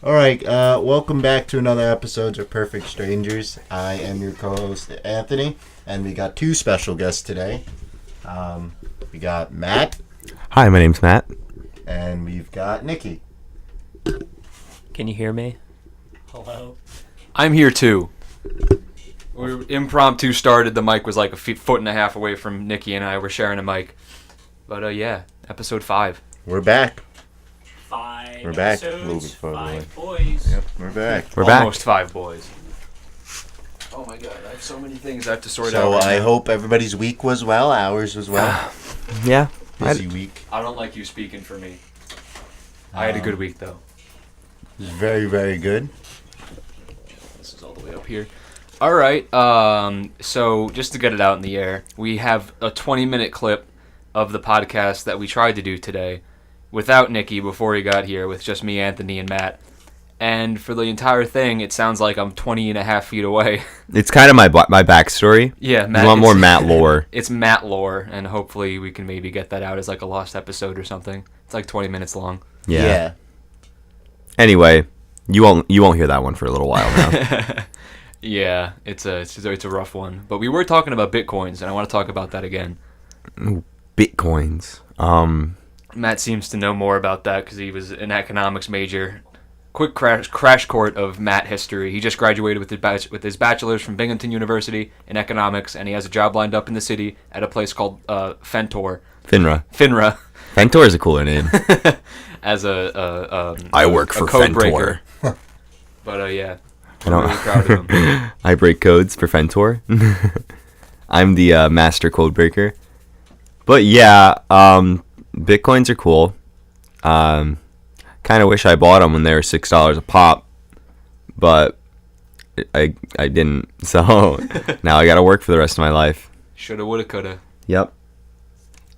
All right, welcome back to another episode of Perfect Strangers. I am your co-host, Anthony, and we got two special guests today. We got Matt. Hi, my name's Matt. And we've got Nikki. Can you hear me? Hello? I'm here too. We impromptu started. The mic was like a foot and a half away from Nikki and I. We're sharing a mic. But yeah, episode 5. We're back. We're back. Episodes, Moving forward. 5 boys. Yep, we're back. We're back. Almost 5 boys. Oh my god, I have so many things I have to sort out. So right I now. hope everybody's week was well. Ours was well. Yeah. Busy week. I don't like you speaking for me. I had a good week though. It was very, very good. This is all the way up here. All right. So just to get it out in the air, we have a 20-minute clip of the podcast that we tried to do today without Nikki before he got here, with just me, Anthony, and Matt. And for the entire thing, it sounds like I'm 20 and a half feet away. It's kind of my backstory. Yeah, Matt. You want more Matt lore? It's Matt lore, and hopefully we can maybe get that out as like a lost episode or something. It's like 20 minutes long. Yeah. Anyway, you won't hear that one for a little while now. Yeah, it's a rough one. But we were talking about Bitcoins, and I want to talk about that again. Bitcoins. Matt seems to know more about that because he was an economics major. Quick crash course of Matt history. He just graduated with his bachelor's from Binghamton University in economics, and he has a job lined up in the city at a place called Fentor. FINRA. FINRA. is a cooler name. As a I work for code Fentor. breaker. But yeah, I don't. I'm really proud of him. I break codes for Fentor. I'm the master code breaker. But yeah, Bitcoins are cool. Kind of wish I bought them when they were $6 a pop, but I didn't. So now I gotta work for the rest of my life. Shoulda, woulda, coulda. Yep.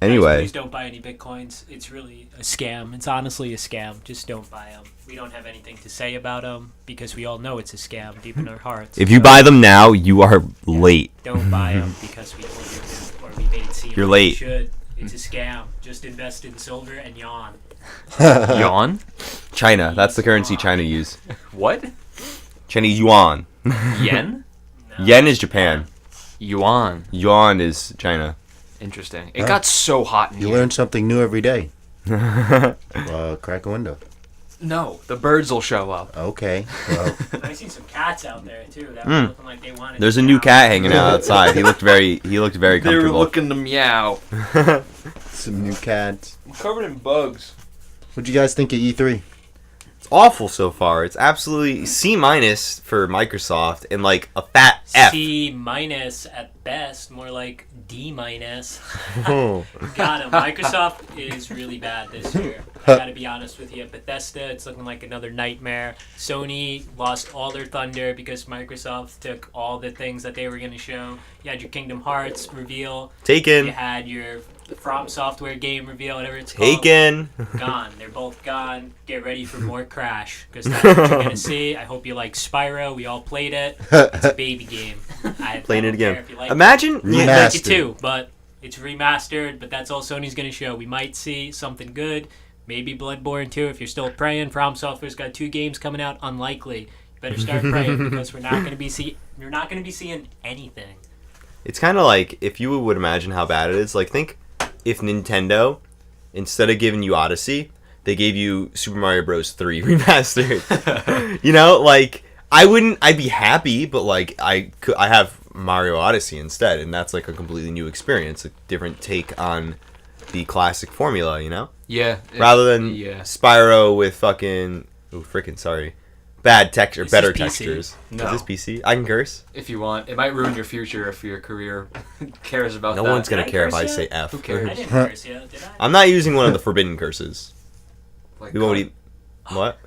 Anyway, Please don't buy any Bitcoins. It's really a scam. It's honestly a scam. Just don't buy them. We don't have anything to say about them because we all know it's a scam deep in our hearts. if you buy them now, you are late. Don't buy them because we told you to, or we made it seem You're like late. you should. It's a scam. Just invest in silver and yawn. Yawn? China. That's the currency China use. What? Chinese yuan. Yen? No. Yen is Japan. Yuan. Yuan is China. Interesting. It got so hot in You here. learn something new every day. Crack a window. No, the birds will show up. Okay. Well, I seen some cats out there too. That were looking like they wanted. There's to a new meow. cat hanging out outside. He looked very They were comfortable. looking to meow. some new cats. I'm covered in bugs. What'd you guys think of E3? It's awful so far. It's absolutely C- for Microsoft and like a fat F. C- at best, more like D-. Oh. Got him. Microsoft is really bad this year. I gotta be honest with you. Bethesda, it's looking like another nightmare. Sony lost all their thunder because Microsoft took all the things that they were gonna show. You had your Kingdom Hearts reveal. You Taken. had your From Software game reveal, whatever it's called. Taken. Gone. They're both gone. Get ready for more Crash, because that's what you're gonna see. I hope you like Spyro. We all played it. It's a baby game. Playing it don't care again. if you like Imagine. it. I like Remastered. it too, but it's remastered. But that's all Sony's gonna show. We might see something good. Maybe Bloodborne 2 if you're still praying. From Software's got 2 games coming out. Unlikely. You better start praying because we're not gonna be seeing anything. It's kind of like if you would imagine how bad it is. Like think if Nintendo, instead of giving you Odyssey, they gave you Super Mario Bros. 3 remastered. You know, like I'd be happy, but like I have Mario Odyssey instead, and that's like a completely new experience, a different take on the classic formula, you know? Yeah. Rather than Yeah. Spyro with fucking bad texture, This better is PC. textures. No. Is this PC? I can curse. If you want. It might ruin your future if your career cares about No that. one's gonna Did I care if curse I yet? say F. Who cares? I didn't curse you, did I? I'm not using one of the forbidden curses. Like, We won't eat. What?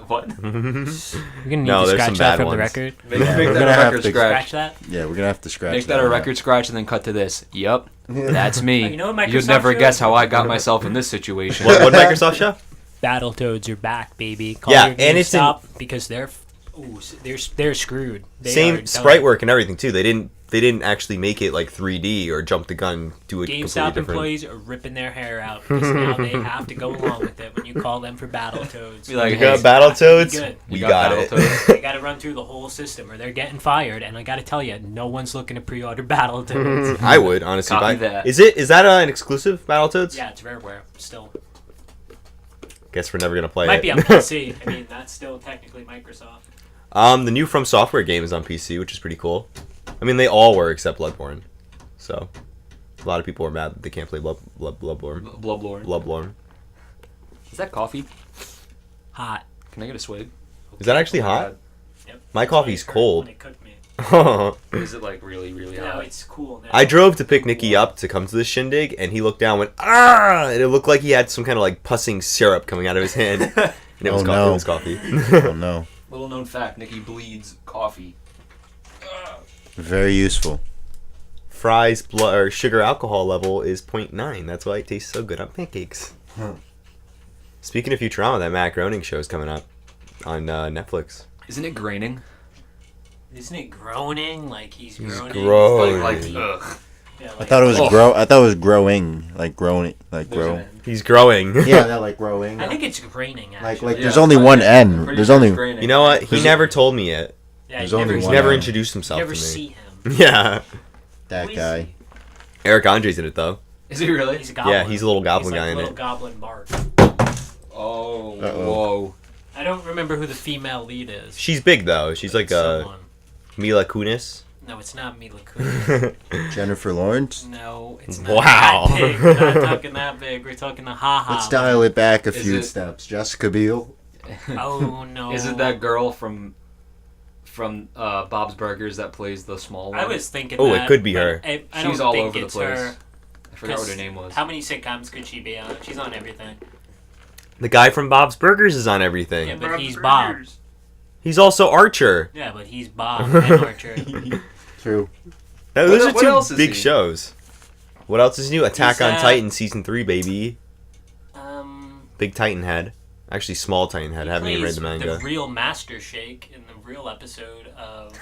What? We're gonna need No, to there's scratch some that bad from the ones. record. Make Yeah, that we're a gonna have record to scratch. Scratch that. Yeah, we're gonna have to scratch. Make that a record scratch and then cut to this. Yup. That's me. You know what Microsoft You'd never shows? guess how I got myself in this situation. What Microsoft show? Battletoads are back, baby. Call Yeah, your and it's in- GameStop because they're screwed. They Same are sprite done. work and everything too. They didn't they didn't actually make it like 3D or jump the gun, do it completely GameStop different. employees are ripping their hair out because now they have to go along with it when you call them for Battletoads. Be like, You hey, got Battletoads? good. We You got, got it. Battletoads? They got to run through the whole system or they're getting fired. And I got to tell you, no one's looking to pre-order Battletoads. I would honestly Copy buy that. Is that an exclusive Battletoads? Yeah, it's Rareware still. Guess we're never gonna play Might it. be on PC. I mean, that's still technically Microsoft. The new From Software game is on PC, which is pretty cool. I mean, they all were except Bloodborne. So, a lot of people are mad that they can't play Bloodborne. Bloodborne. Is that coffee? Hot. Can I get a swig? Is that actually Oh my hot? Yep. My That's what coffee's it hurt cold. When it cooked me. God. Is it like really, really No, hot? it's cool now. I drove to pick Nikki up to come to the shindig, and he looked down and went, ah! And it looked like he had some kind of like pussing syrup coming out of his hand. And it was Oh, coffee. no. It was coffee. Oh no. Little known fact: Nikki bleeds coffee. Very useful. Fry's blood or sugar alcohol level is 0.9. That's why it tastes so good on pancakes. Speaking of Futurama, that Matt Groening show is coming up on Netflix. Isn't it graining? Isn't it groaning? Like he's groaning? groaning. Like, Like, ugh. yeah, I thought it was I thought it was growing, like growing, like There's grow. an end. He's growing. Yeah, that like growing. I think it's graining, actually. Like Yeah, there's only I'm one pretty- end. I'm pretty There's sure only it's graining. You know what? He There's- never told me yet. yeah, there's you only never, He's one never end. introduced you himself never to me. see him. Yeah. that Who is guy. he? Eric Andre's in it though. Is he really? He's a goblin. Yeah, he's a little goblin he's guy like in little it. goblin Mark. Oh, Uh-oh. whoa. I don't remember who the female lead is. She's big though. She's like Someone. Mila Kunis. No, it's not Mila Kunis. Jennifer Lawrence. No, it's not Wow. that big. We're not talking that big. We're talking the haha. Let's dial it back a Is few it- steps. Jessica Biel. Oh no. Is it that girl from Bob's Burgers that plays the small one? I was thinking. Oh, it that, could be but her. I She's don't all think over the it's place. her. I forgot what her name was. How many sitcoms could she be on? She's on everything. The guy from Bob's Burgers is on everything. Yeah, but he's Bob. He's also Archer. Yeah, but he's Bob and Archer. True. Now, those What else are is two big he? shows. What else is new? Attack on He's, Titan season 3, baby. Um, Big Titan head. Actually, small Titan head. he I haven't even read plays the manga. The real Master Shake in the real episode of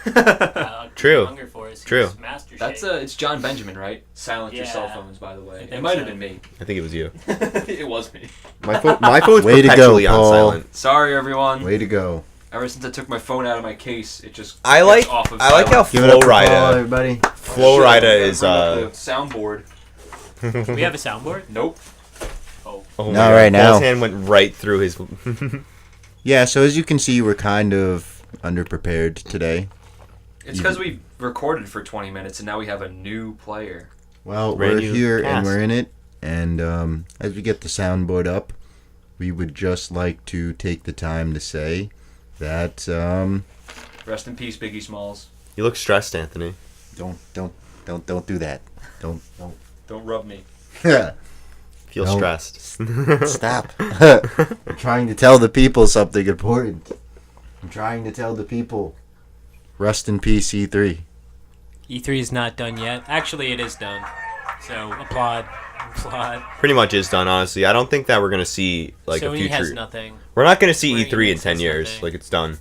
True. Hunger Force. True. He's Master That's Shake. it's John Benjamin, right? Silence your cell Yeah. phones, by the I way. think It might have so. been me. I think it was you. It was me. My phone's Way to go, perpetually on Paul. silent. Sorry, everyone. Way to go. Ever since I took my phone out of my case, it just I gets like off of I like how silent. Give it up for Paul, Flowrider everybody. Flowrider Shit, is gotta bring up the soundboard. Do we have a soundboard? Nope. Oh. Oh my Not God, right now. Paul's hand went right through his. Yeah, so as you can see, we're kind of underprepared today. It's because we recorded for 20 minutes and now we have a new player. Well, Brand we're new here and cast. we're in it. And as we get the soundboard up, we would just like to take the time to say that Rest in peace, Biggie Smalls. You look stressed, Anthony. don't do that. Don't. Don't rub me. Feel No. stressed. Stop. I'm trying to tell the people something important. I'm trying to tell the people. Rest in peace, E3. E3 is not done yet. Actually, it is done. So applaud. Pretty much is done, honestly. I don't think that we're gonna see like Sony a future. has nothing. We're not gonna see Square E3 in Enix 10 has years. nothing. Like it's done.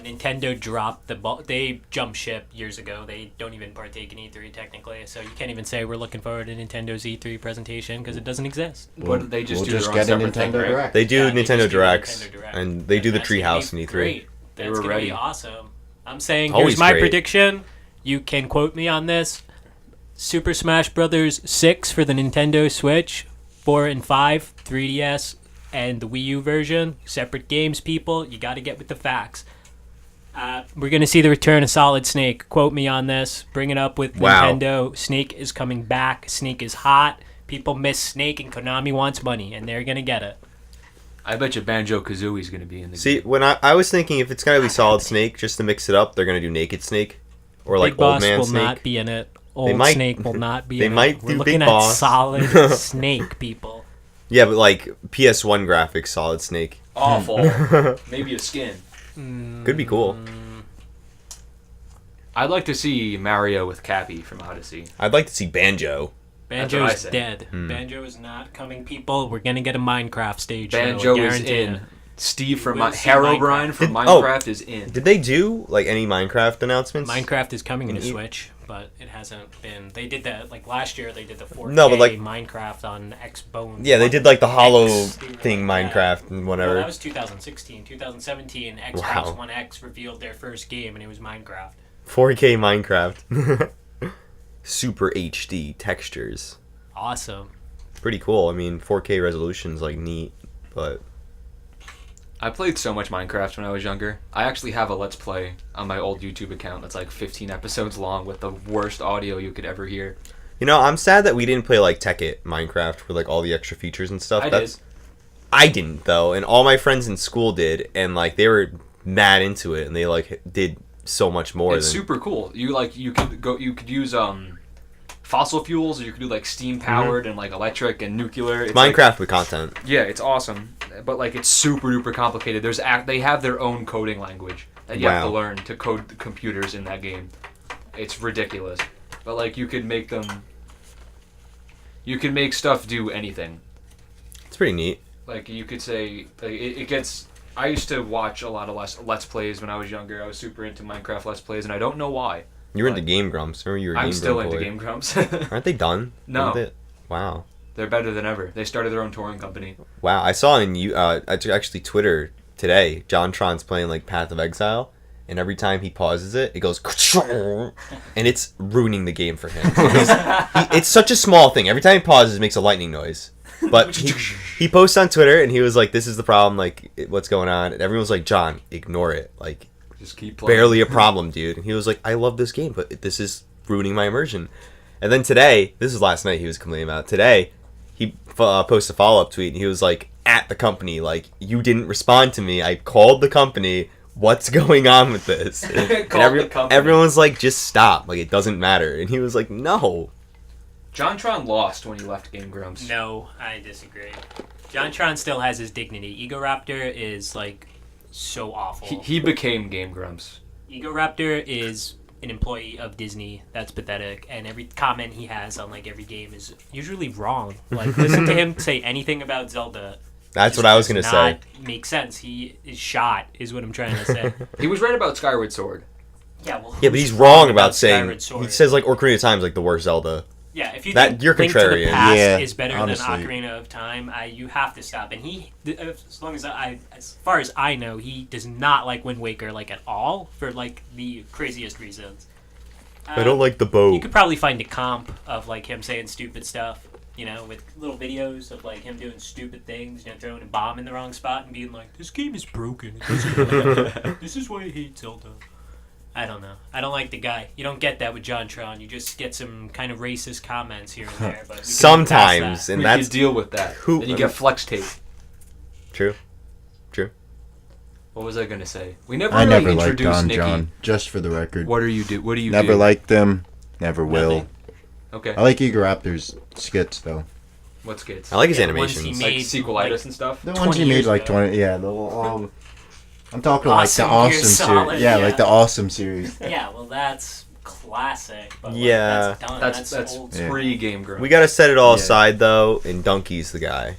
Nintendo dropped the ball. They jumped ship years ago. They don't even partake in E3 technically. So you can't even say we're looking forward to Nintendo's E3 presentation because it doesn't exist. But they just we'll do just their own get a separate thing, Nintendo right? Direct. They do Yeah, they Nintendo just do Directs, Nintendo Direct. and they do the That's gonna Treehouse be in E3. great. They That's were gonna be ready. awesome. I'm saying Always here's my great. prediction. You can quote me on this. Super Smash Brothers 6 for the Nintendo Switch, 4 and 5, 3DS, and the Wii U version. Separate games, people. You got to get with the facts. We're going to see the return of Solid Snake. Quote me on this. Bring it up with Wow. Nintendo. Snake is coming back. Snake is hot. People miss Snake, and Konami wants money, and they're going to get it. I bet you Banjo Kazooie's gonna be in the See, when I was thinking if it's gonna be Solid Snake, just to mix it up, they're gonna do Naked Snake or like Big Old Boss Man will Snake. not be in it. Old might- Snake will not be they in might it. do We're Big looking at Boss. Solid Snake, people. Yeah, but like PS1 graphics, Solid Snake awful. Maybe a skin. could be cool. I'd like to see Mario with Cappy from Odyssey. I'd like to see Banjo. That's what I Banjo's say. dead. Banjo is not coming, people. We're gonna get a Minecraft stage. Banjo show, I is guarantee in. it. Steve from We'll see Herobrine Minecraft. from Oh. Minecraft is in. Did they do like any Minecraft announcements? Minecraft is coming to You- Switch, but it hasn't been. They did that like last year. They did the 4K No, but, like- Minecraft on Xbox. Yeah, they did like the hollow X. thing, Yeah. Minecraft and Well, whatever. that was 2016. 2017, Xbox Wow. One X revealed their first game, and it was Minecraft. 4K Minecraft. Super HD textures. Awesome. Pretty cool. I mean, 4K resolution's like neat, but I played so much Minecraft when I was younger. I actually have a Let's Play on my old YouTube account that's like 15 episodes long with the worst audio you could ever hear. you know, I'm sad that we didn't play like Tekkit Minecraft with like all the extra features and stuff. I did. I didn't though, and all my friends in school did, and like they were mad into it, and they like did so much more. It's than super cool. You could use fossil fuels, or you could do like steam powered and like electric and nuclear. It's like- Minecraft with content. yeah, it's awesome, but like it's super duper complicated. They have their own coding language that you have to Wow. learn to code the computers in that game. It's ridiculous, but like you could make stuff do anything. It's pretty neat. Like you could say, like, it gets. I used to watch a lot of Let's Plays when I was younger. I was super into Minecraft Let's Plays, and I don't know why. You were into Game Grumps. Remember you were. I'm Game still Grump into boy. Game Grumps. Aren't they done? No. Aren't they- Wow. They're better than ever. They started their own touring company. Wow. I saw in you actually Twitter today. JonTron's playing like Path of Exile, and every time he pauses it, it goes, and it's ruining the game for him. It's such a small thing. Every time he pauses, it makes a lightning noise. But he posts on Twitter, and he was like, "This is the problem. Like, what's going on?" And everyone was like, "John, ignore it. Like, Just keep playing. barely a problem, dude." And he was like, "I love this game, but this is ruining my immersion." And then today, this is last night he was complaining about. Today, he posted a follow-up tweet, and he was like, "At the company, like, you didn't respond to me. I called the company. What's going on with this?" And Called the company. everyone's like, "Just stop. Like, it doesn't matter." And he was like, "No." JonTron lost when he left Game Grumps. No, I disagree. JonTron still has his dignity. Egoraptor is like so awful. He became Game Grumps. Egoraptor is an employee of Disney. That's pathetic. And every comment he has on like every game is usually wrong. Like listen to him say anything about Zelda. That's Just what I was does gonna say. not make sense. He is shot, is what I'm trying to say. He was right about Skyward Sword. Yeah, well, Yeah, but who's he's wrong about Skyward saying. Sword? He says like Ocarina of Time is like the worst Zelda. Yeah, if you That- think you're Link to the contrarian. Past Yeah, is better honestly. than Ocarina of Time, you have to stop. And as far as I know, he does not like Wind Waker like at all for like the craziest reasons. I don't like the You boat. could probably find a comp of like him saying stupid stuff, you know, with little videos of like him doing stupid things, you know, throwing a bomb in the wrong spot and being like, "This game is broken. It doesn't work. This is why I hate Zelda." I don't know. I don't like the guy. You don't get that with JonTron. You just get some kind of racist comments here and there. But we can move past Sometimes, that. and You that's could deal with that. who- Then you get flex tape. true. What was I gonna say? We never I really never liked introduced Don Nikki. John, just for the record. What do you do? What do you Never do? liked them. Never will. Nothing. Okay. I like Egoraptor's skits though. What skits? I like his Yeah, the ones animations. he Like made, sequelitis like, and stuff. The 20 ones he made years like ago. 20. Yeah, I'm talking like the Awesome awesome Gear series. Solid, Yeah, yeah. like the awesome series. Yeah, well, that's classic. But Yeah. like, that's done. That's old. Yeah. pre-Game Grumps. We gotta set it all Yeah. aside though, and Donkey's the guy.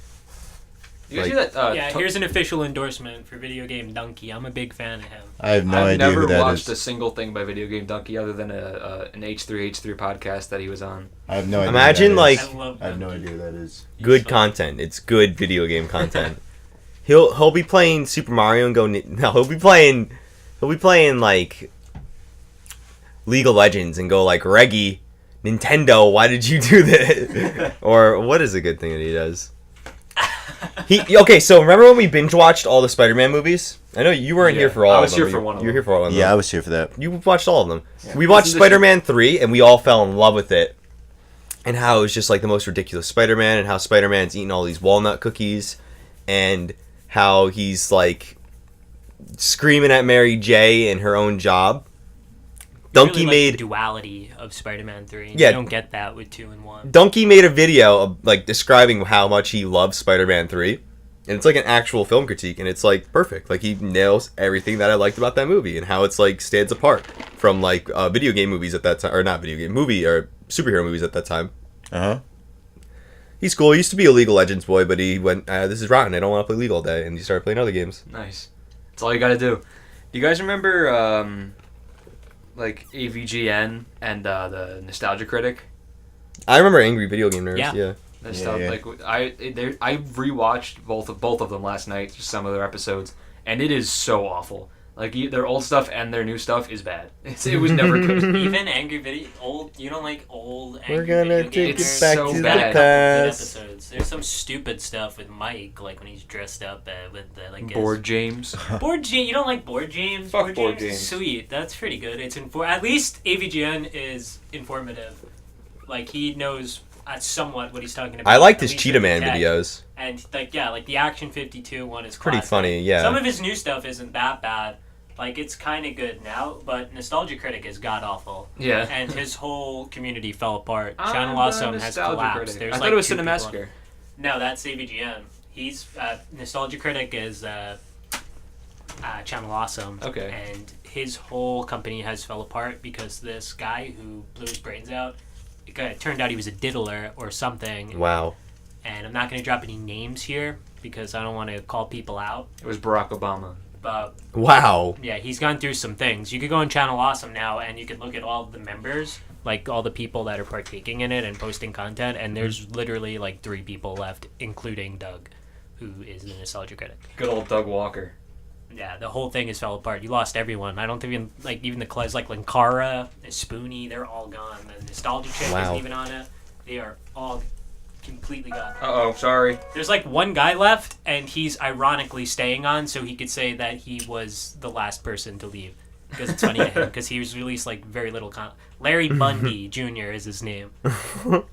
You guys like- see that? Yeah, To- here's an official endorsement for Video Game Donkey. I'm a big fan of him. I have no I've idea never who that watched a is. single thing by Video Game Donkey other than an H3H3 podcast that he was on. I have no idea. Imagine, who that like- is. I love I have no Donkey. idea who that is. Good He's content. It's good video game content. He'll be playing Super Mario and go. No, he'll be playing like League of Legends and go like, "Reggie, Nintendo, why did you do this?" Or what is a good thing that he does? Okay, so remember when we binge watched all the Spider-Man movies? I know you weren't here Yeah, for all I of was them. here but for you- one of You were them. here for all of them. Yeah, I was here for that. You watched all of them. Yeah. We watched Isn't this Spider-Man 3, and we all fell in love with it. And how it was just like the most ridiculous Spider-Man, and how Spider-Man's eating all these walnut cookies, and how he's like screaming at Mary J in her own job. Donkey really like made the duality of Spider-Man 3. Yeah. You don't get that with 2 and 1. Donkey made a video of, like describing how much he loves Spider-Man 3. And it's like an actual film critique, and it's like perfect. Like he nails everything that I liked about that movie, and how it's like stands apart from like video game movies at that time, or not video game movie or superhero movies at that time. Uh huh. He's cool. He used to be a League of Legends boy, but he went, "This is rotten. I don't want to play League all day," and he started playing other games. Nice. That's all you gotta do. Do you guys remember like AVGN and the Nostalgia Critic. I remember Angry Video Game Nerds. Yeah. Yeah. Yeah. Like I rewatched both of them last night, just some of their episodes, and it is so awful. Like their old stuff and their new stuff is bad. It was never good. Even Angry Video old. You don't like old. We're Angry gonna Video take Game it Nerds? back to It's the been a couple good past. episodes. There's some stupid stuff with Mike, like when he's dressed up with the like. Board James. Board James. You don't like Board James? Fuck Board is James. Sweet. That's pretty good. It's at least AVGN is informative. Like he knows somewhat what he's talking about. I liked at his least Cheetah with the Man tech. videos. And like the Action 52 one is Pretty classic. funny, yeah. Some of his new stuff isn't that bad. Like it's kind of good now, but Nostalgia Critic is god awful. Yeah. And his whole community fell apart. I'm Channel the Awesome has Nostalgia collapsed. Critic. There's I like thought it was 2 people on- Cinemassacre. No, that's AVGN. He's Nostalgia Critic is Channel Awesome. Okay. And his whole company has fell apart because this guy who blew his brains out. It turned out he was a diddler or something. Wow. And I'm not going to drop any names here because I don't want to call people out. It was Barack Obama. But Wow. yeah, he's gone through some things. You could go on Channel Awesome now and you could look at all the members, like all the people that are partaking in it and posting content, and there's literally like 3 people left, including Doug, who is the Nostalgia Critic. Good old Doug Walker. Yeah, the whole thing has fell apart. You lost everyone. I don't think even the class like Linkara, Spoonie, they're all gone. The Nostalgia Chick Wow. isn't even on it. They are all completely gone. Uh-oh, sorry. There's like one guy left, and he's ironically staying on so he could say that he was the last person to leave. Because it's funny to him, because he was released like very little Larry Bundy Jr. is his name.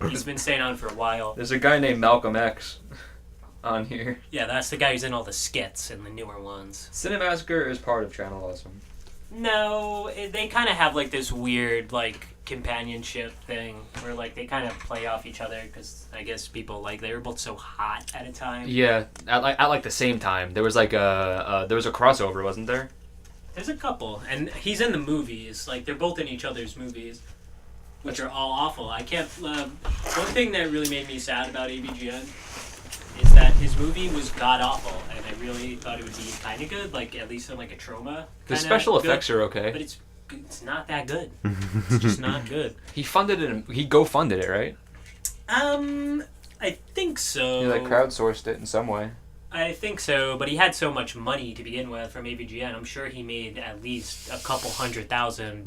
He's been staying on for a while. There's a guy named Malcolm X on here. Yeah, that's the guy who's in all the skits and the newer ones. Cinemassacre is part of Channel Awesome. No, they kind of have like this weird like companionship thing where like they kind of play off each other because I guess people like they were both so hot at a time. Yeah, at like the same time. There was like there was a crossover, wasn't there? There's a couple, and he's in the movies. Like they're both in each other's movies, which are all awful. I can't. One thing that really made me sad about AVGN is that his movie was god awful, and I really thought it would be kind of good, like at least in like a trauma. The kinda special good, effects are okay. but it's not that good. It's just not good. He funded it. He GoFunded it, right? I think so. He like crowdsourced it in some way. I think so, but he had so much money to begin with from AVGN. I'm sure he made at least a couple $100,000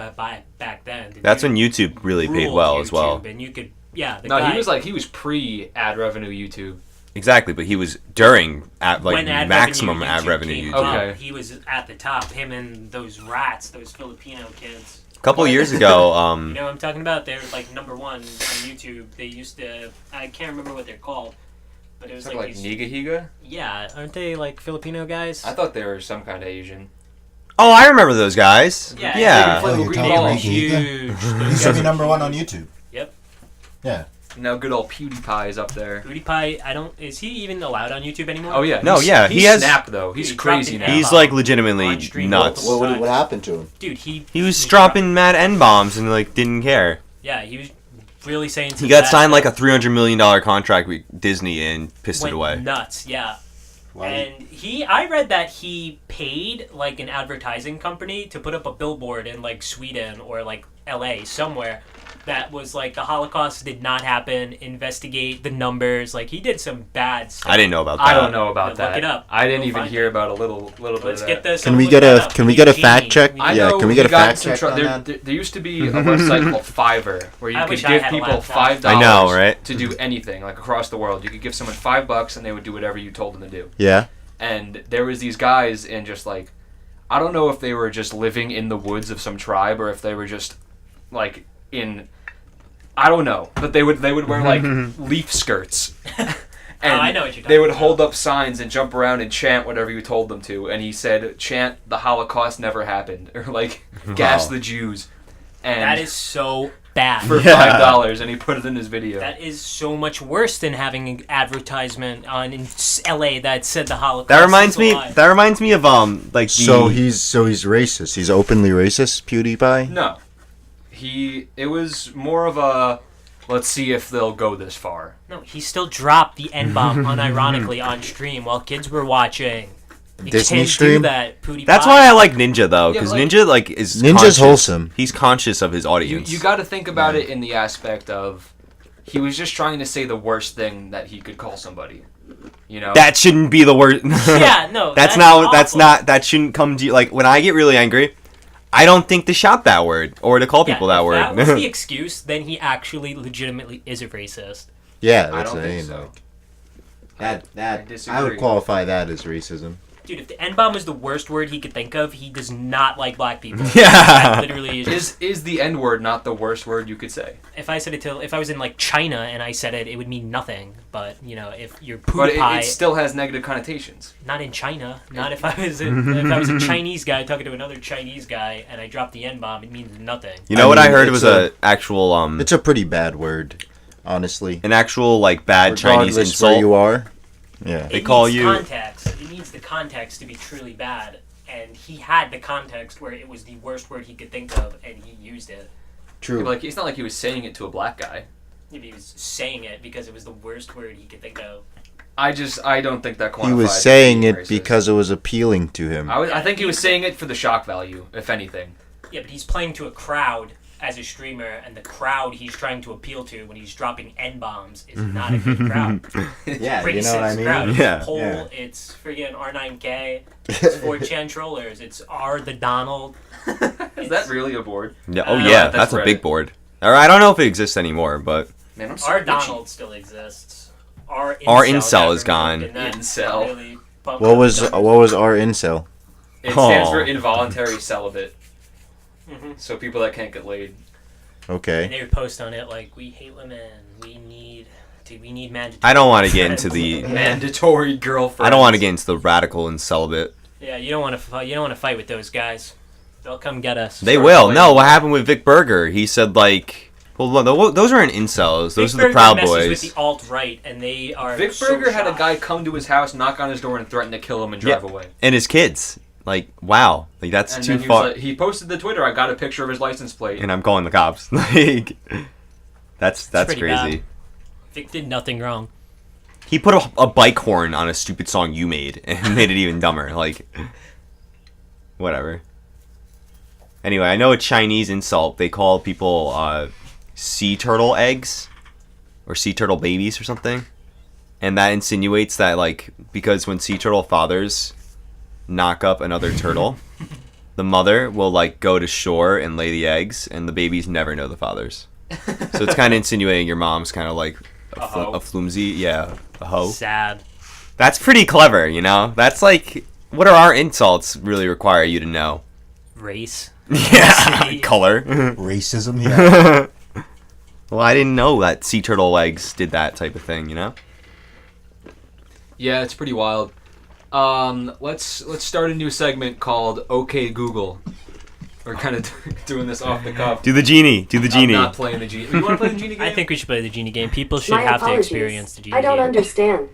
back then. That's when YouTube really paid Ruled well as well. YouTube, and you could, yeah. The No, guy, he was pre ad revenue YouTube. Exactly, but he was during when ad maximum revenue ad YouTube revenue came YouTube. up, Okay. he was at the top. Him and those rats, those Filipino kids. A couple years ago, You know what I'm talking about? They're like #1 on YouTube. They used to, I can't remember what they're called, but it was Something like these- Niga Higa? yeah, aren't they like Filipino guys? I thought they were some kind of Asian. oh, I remember those guys. Yeah, Yeah. They were you're green telling balls. me Huge. he Those should guys be are number 1 huge. on YouTube. Yep. Yeah. Now good old PewDiePie is up there. PewDiePie, is he even allowed on YouTube anymore? Oh yeah. No, he's- yeah, He's he has- snapped though. He's He dropped crazy an now. F-bomb. He's like legitimately On stream nuts. multiple- What happened to him? Dude, He was he's dropping mad N bombs and like didn't care. Yeah, he was really saying. He got signed like a $300 million contract with Disney and pissed it went away. nuts. Yeah. Why? And I read that he paid like an advertising company to put up a billboard in like Sweden or like LA somewhere that was like the Holocaust did not happen, investigate the numbers. Like he did some bad stuff. I didn't know about that. I don't know about Look that. it up. I didn't Go even find hear it. about a little bit Let's of get that. this. Can we look get that a- up. can we need get a Genie. fact check? I Yeah, know can we get a got fact some check on there, that? there used to be a website called Fiverr where you I could wish I give had a people laptop. $5 I know, right? to do anything, like across the world. You could give someone $5 and they would do whatever you told them to do. Yeah. And there was these guys in just like, I don't know if they were just living in the woods of some tribe or if they were just like in, I don't know, but they would wear like leaf skirts. And I know what you're they talking would about. hold up signs and jump around and chant whatever you told them to. And he said, chant the Holocaust never happened, or like gas the Jews. And That is so bad. for Yeah. $5, and he put it in his video. That is so much worse than having an advertisement on in LA that said the Holocaust. That reminds is me. a lie. That reminds me of like the. So he's racist. He's openly racist, PewDiePie? No, it was more of a, let's see if they'll go this far. No, he still dropped the N-bomb unironically on stream while kids were watching. You Disney can't stream? do that, Pootie That's Pie. why I like Ninja though, Yeah, because but, like, Ninja like is Ninja's conscious. wholesome. He's conscious of his audience. You got to think about it in the aspect of he was just trying to say the worst thing that he could call somebody. You know? That shouldn't be the word. Yeah, no, That's that's not. That's awful. not. That shouldn't come to you. Like when I get really angry, I don't think to shout that word or to call people that if word. that was the excuse, then he actually legitimately is a racist. Yeah, I that's don't what think mean, so. like, that I I disagree. would qualify that as racism. Dude, if the N-bomb is the worst word he could think of, he does not like black people. Yeah. That literally is. Is the N word not the worst word you could say? If I said it to, if I was in like China and I said it, it would mean nothing. But you know, if you're But Pootie Pie, it still has negative connotations. not in China. Not if I was if I was a Chinese guy talking to another Chinese guy and I dropped the N-bomb, it means nothing. You know I what I mean, heard it's was a actual It's a pretty bad word, honestly. an actual like bad Chinese Regardless where insult. you are. Yeah. They It call needs you- context. It needs the context to be truly bad, and he had the context where it was the worst word he could think of, and he used it. True. Like it's not like he was saying it to a black guy. Maybe he was saying it because it was the worst word he could think of. I don't think that quantifies. He was as saying being it racist. because it was appealing to him. I think he was saying it for the shock value, if anything. Yeah, but he's playing to a crowd as a streamer, and the crowd he's trying to appeal to when he's dropping N-bombs is not a good crowd. Yeah, Racist you know what I mean? crowd. It's Yeah. Pole, Yeah. it's friggin' R9K, it's 4chan trollers, it's R the Donald. Is that really a board? Yeah. Oh Uh, yeah, that's that's a Reddit. big board. Or I don't know if it exists anymore, but Man, I'm R itchy. Donald still exists. R R Incel Incel got is gone. removed, and that Incel. really bumped What up was the what was our incel? It stands for Oh. involuntary celibate. Mhm. So people that can't get laid. And Okay. they would post on it like, "We hate women. We need mandatory." I don't want to get into the. Mandatory girlfriend. I don't want to get into the radical and celibate. Yeah, you don't want to. You don't want to fight with those guys. They'll come get us. They Start will. fighting. No, what happened with Vic Berger? He said like, well, those aren't incels. Those Big are the Burger Proud messes Boys. with the alt right, and they are. Vic so Berger had a shocked. guy come to his house, knock on his door, and threaten to kill him and drive away. And his kids. Like, wow, like that's And too then far. he posted to Twitter. I got a picture of his license plate. And I'm calling the cops. Like, that's pretty crazy. bad. Vic did nothing wrong. He put a bike horn on a stupid song you made and made it even dumber. Like, whatever. Anyway, I know a Chinese insult. They call people sea turtle eggs or sea turtle babies or something. And that insinuates that, like, because when sea turtle fathers knock up another turtle, the mother will, like, go to shore and lay the eggs, and the babies never know the fathers. So it's kind of insinuating your mom's kind of like A hoe. a flimsy, yeah, a hoe. Sad. That's pretty clever, you know? That's like, what are our insults really require you to know? Race. Yeah, color. Racism, yeah. Well, I didn't know that sea turtle eggs did that type of thing, you know? Yeah, it's pretty wild. Let's start a new segment called OK Google. We're kind of doing this off the cuff. Do the genie. Do the genie. I'm not playing the genie. You want to play the genie game? I think we should play the genie game. People should My have to apologies. experience the genie I don't game. understand.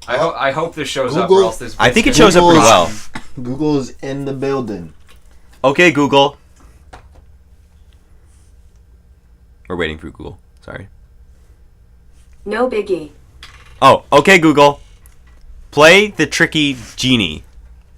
I hope this shows up, Google- or else this. I think it bitch shows up pretty Google's- well. Google's in the building. Okay, Google. We're waiting for Google. Sorry. No biggie. Oh, okay, Google. Play the tricky genie.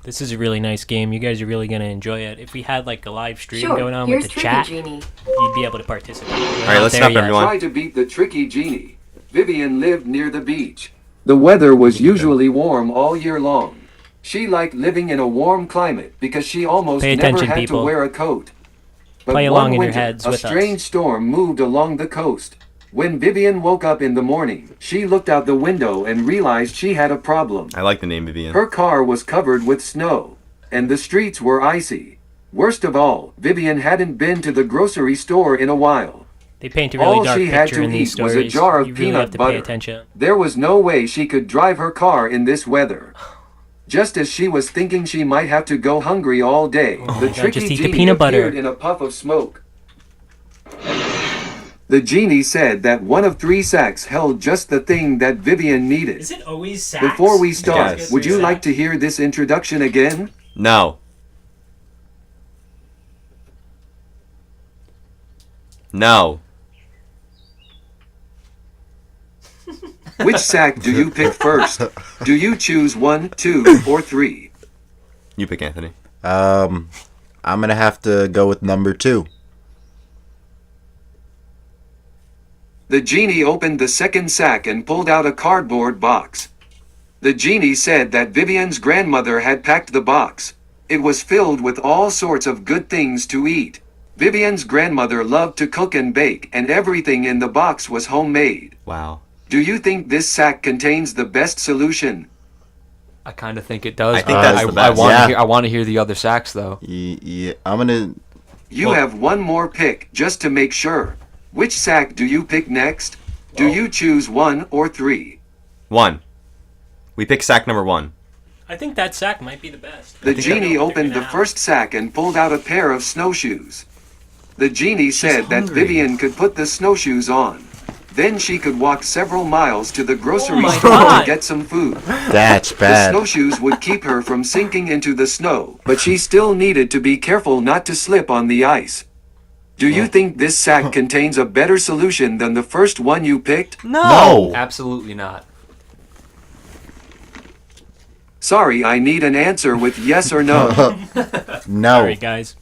This is a really nice game. You guys are really gonna enjoy it. If we had like a live stream Sure, going on here's with the Tricky chat, Genie. you'd be able to participate. All right, let's stop, everyone. Try to beat the tricky genie. Vivian lived near the beach. The weather was usually warm all year long. She liked living in a warm climate because she almost Pay never attention, had people. to wear a coat. But Play one along in your winter, heads a with us. strange storm moved along the coast. When Vivian woke up in the morning, she looked out the window and realized she had a problem. I like the name Vivian. Her car was covered with snow, and the streets were icy. Worst of all, Vivian hadn't been to the grocery store in a while. They paint a really All dark she had picture to in these eat was stories. a jar of you really peanut have to butter. pay attention. There was no way she could drive her car in this weather. Just as she was thinking she might have to go hungry all day, the God, tricky just eat the genie peanut butter. appeared in a puff of smoke. The genie said that one of 3 sacks held just the thing that Vivian needed. Is it always sacks? Before we start, Yes. would you like to hear this introduction again? No. No. Which sack do you pick first? Do you choose 1, 2, or 3? You pick, Anthony. I'm gonna have to go with number 2. The genie opened the second sack and pulled out a cardboard box. The genie said that Vivian's grandmother had packed the box. It was filled with all sorts of good things to eat. Vivian's grandmother loved to cook and bake, and everything in the box was homemade. Wow. Do you think this sack contains the best solution? I kind of think it does. I think that's the best. I want to hear the other sacks though. Yeah, I'm gonna. You have one more pick, just to make sure. Which sack do you pick next? Do you choose 1 or 3? 1. We pick sack number 1. I think that sack might be the best. The I think genie I know what they're opened the gonna have. first sack and pulled out a pair of snowshoes. The genie said that hungry. Vivian could put the snowshoes on. Then she could walk several miles to the grocery my store God. to get some food. That's The bad. snowshoes would keep her from sinking into the snow, but she still needed to be careful not to slip on the ice. Do you think this sack contains a better solution than the first one you picked? No. Absolutely not. Sorry, I need an answer with yes or no. No. Sorry, guys.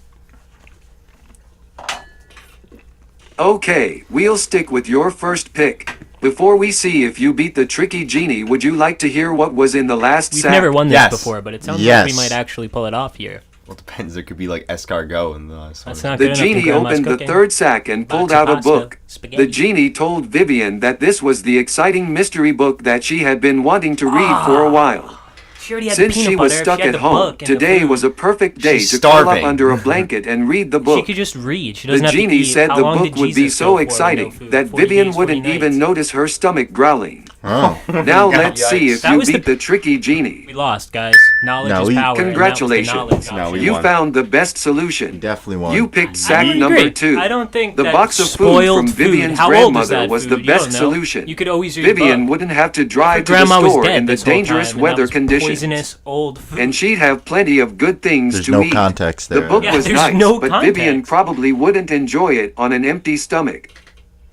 Okay, we'll stick with your first pick. Before we see if you beat the tricky genie, would you like to hear what was in the last We've sack? never won this Yes. before, but it sounds Yes. like we might actually pull it off here. Well, it depends. There could be like escargot in the last one. That's not The good enough in genie Grandma's opened the cooking. third sack and pulled Box out of a pasta, book. spaghetti. The genie told Vivian that this was the exciting mystery book that she had been wanting to read for a while. She already had Since peanut she was butter, stuck she had at the home, book and the today food. was a perfect day She's to curl up starving. under a blanket and read the She book. could just read. She The doesn't have to genie eat. said How the long book did would be Jesus so go for with no exciting food? that 40 Vivian days, 40 wouldn't even nights. notice her stomach growling. Oh. Now let's see if That you was the- beat the tricky genie. We lost, guys. Knowledge No, is we- power. and that was the Congratulations. knowledge No, option. we You won. found the best solution. Definitely won. You picked I sack agree. number 2. I don't think The that box of food spoiled from Vivian's food. How old was grandmother that was food? the You don't best know. solution. You could always read Vivian the book. wouldn't have to drive to the Grandma was store dead in the this whole dangerous time, and that weather was conditions. Poisonous old food. And she'd have plenty of good things There's to no eat. context The there. book Yeah, was there's nice, no but context. Vivian probably wouldn't enjoy it on an empty stomach.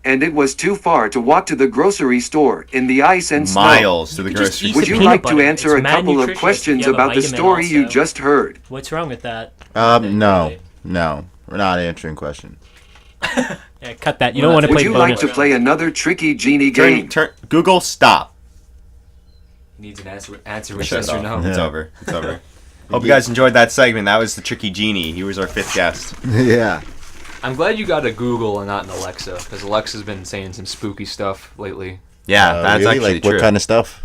And it was too far to walk to the grocery store in the ice and snow. Miles to the You could just grocery eat Would the you store. peanut like to butter. answer a It's couple of malnutritious. questions You have a about the vitamin story you also. just heard? What's wrong with that? No. No. We're not answering questions. Yeah, cut that. You don't want to Would play you bonus. like to play another tricky genie game? Turn. Google stop. Needs an answer with Shut yes it or off. no. It's Yeah. over. It's over. Hope you guys enjoyed that segment. That was the tricky genie. He was our 5th guest. Yeah. I'm glad you got a Google and not an Alexa, because Alexa's been saying some spooky stuff lately. Yeah, that's really? actually like true. what kind of stuff?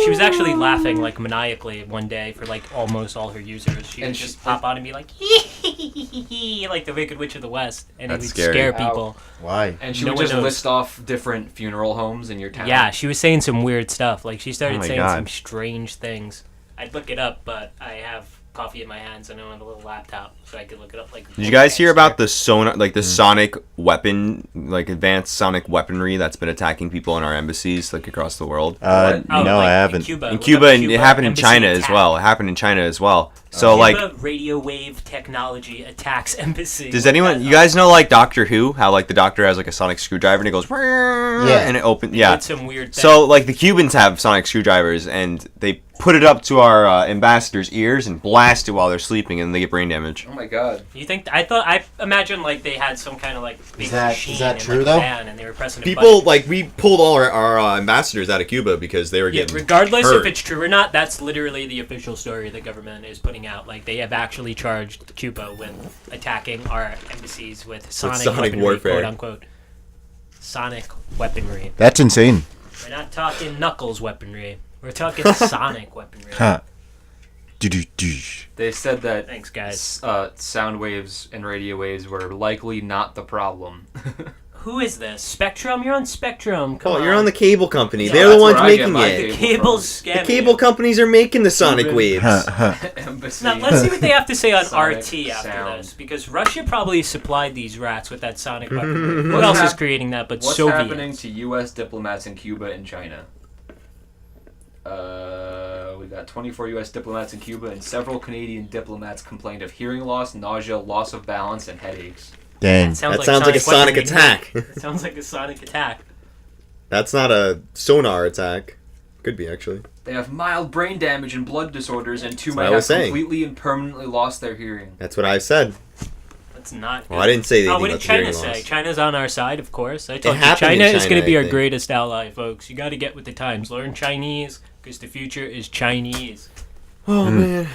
She was actually laughing like maniacally one day for like almost all her users. She And would she- just pop on and be like, like the Wicked Witch of the West, and That's it would scary. scare Ow. people. Why? And she No would one just knows. list off different funeral homes in your town. Yeah, she was saying some weird stuff. Like she Oh started my saying God. some strange things. I'd look it up, but I have coffee in my hands and I have a little laptop, so I could look it up. Like, Did you guys hear about the sonar, like the sonic weapon, like advanced sonic weaponry that's been attacking people in our embassies, like across the world? Oh, No, like I haven't. Cuba, In look Cuba, up and it happened in embassy China as attack. well. It happened in China as well. So like, Cuba radio wave technology attacks embassy. does Look anyone? that You up. guys know like Doctor Who? How like the Doctor has like a sonic screwdriver and it goes, yeah, and it opens. They Yeah. did some weird thing. So like the Cubans have sonic screwdrivers and they put it up to our ambassadors' ears and blast it while they're sleeping and they get brain damage. Oh my god. You think? I imagine like they had some kind of like big that- machine is that and, true, like, though? fan, and they were pressing a People button. like we pulled all our ambassadors out of Cuba because they were Yeah, getting regardless hurt. if it's true or not, that's literally the official story the government is putting out. Like they have actually charged Cuba with attacking our embassies with sonic weaponry, warfare. quote unquote. Sonic weaponry. That's insane. We're not talking knuckles weaponry. We're talking sonic weaponry. Huh. Do-do-do. They said that Thanks, guys. sound waves and radio waves were likely not the problem. Who is this? Spectrum? You're on Spectrum. Come Oh, on. you're on the cable company. Yeah, They're the that's ones where I get making my it. The cable cable's The scamming cable you. companies are making the sonic Cuban. waves. Embassy. Now let's see what they have to say on Sonic RT after sound. this, because Russia probably supplied these rats with that sonic weaponry. Who What's else is hap- creating that but What's Soviets? happening to U.S. diplomats in Cuba and China? We got 24 U.S. diplomats in Cuba, and several Canadian diplomats complained of hearing loss, nausea, loss of balance, and headaches. Dang. That sounds like a sonic weaponry. attack. It sounds like a sonic attack. That's not a sonar attack. Could be actually. They have mild brain damage and blood disorders, and 2 That's might what I have was saying. completely and permanently lost their hearing. That's what I said. That's not. Well, I didn't say anything Oh, what did about the China hearing say? loss. China's on our side, of course. I told you, happened in China is going China, to be I our think. greatest ally, folks. You got to get with the times. Learn Chinese, because the future is Chinese. Oh man.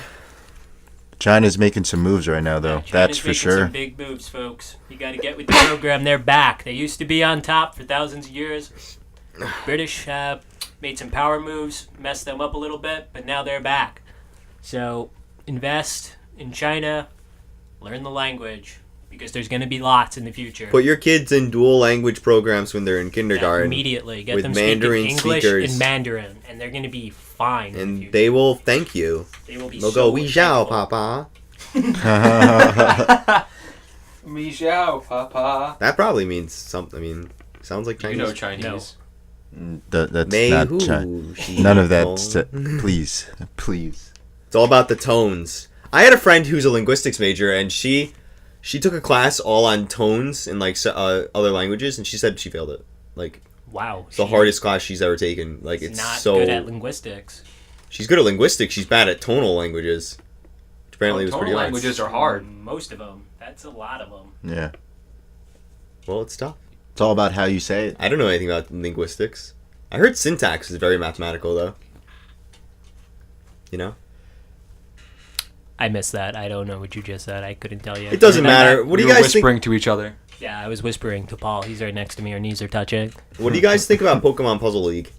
China's making some moves right now, though. China's That's for making sure. Some big moves, folks. You got to get with the program. They're back. They used to be on top for thousands of years. British made some power moves, messed them up a little bit, but now they're back. So invest in China, learn the language, because there's going to be lots in the future. Put your kids in dual language programs when they're in Yeah, kindergarten. immediately get with them Mandarin speaking English speakers. and Mandarin, and they're going to be fine. in the And future. they will thank you. They will be They'll so go, "We shall, thankful." Papa." Mi xiao, papa. That probably means something. I mean, sounds like You Chinese. know Chinese. That's Mei not hu China. shi None of gong. that. Please. It's all about the tones. I had a friend who's a linguistics major, and she took a class all on tones in like other languages, and she said she failed it. Like Wow. it's the hardest class she's ever taken. Like She's it's not so. good at linguistics. She's good at linguistics. She's bad at tonal languages. Which apparently was Tonal pretty hard. languages are hard. Most of them. That's a lot of them. Yeah. Well, it's tough. It's all about how you say it. I don't know anything about linguistics. I heard syntax is very mathematical, though. You know? I missed that. I don't know what you just said. I couldn't tell you. It doesn't Remember matter. that? What do We you were guys think? whispering to each other? Yeah, I was whispering to Paul. He's right next to me. Our knees are touching. What do you guys think about Pokemon Puzzle League?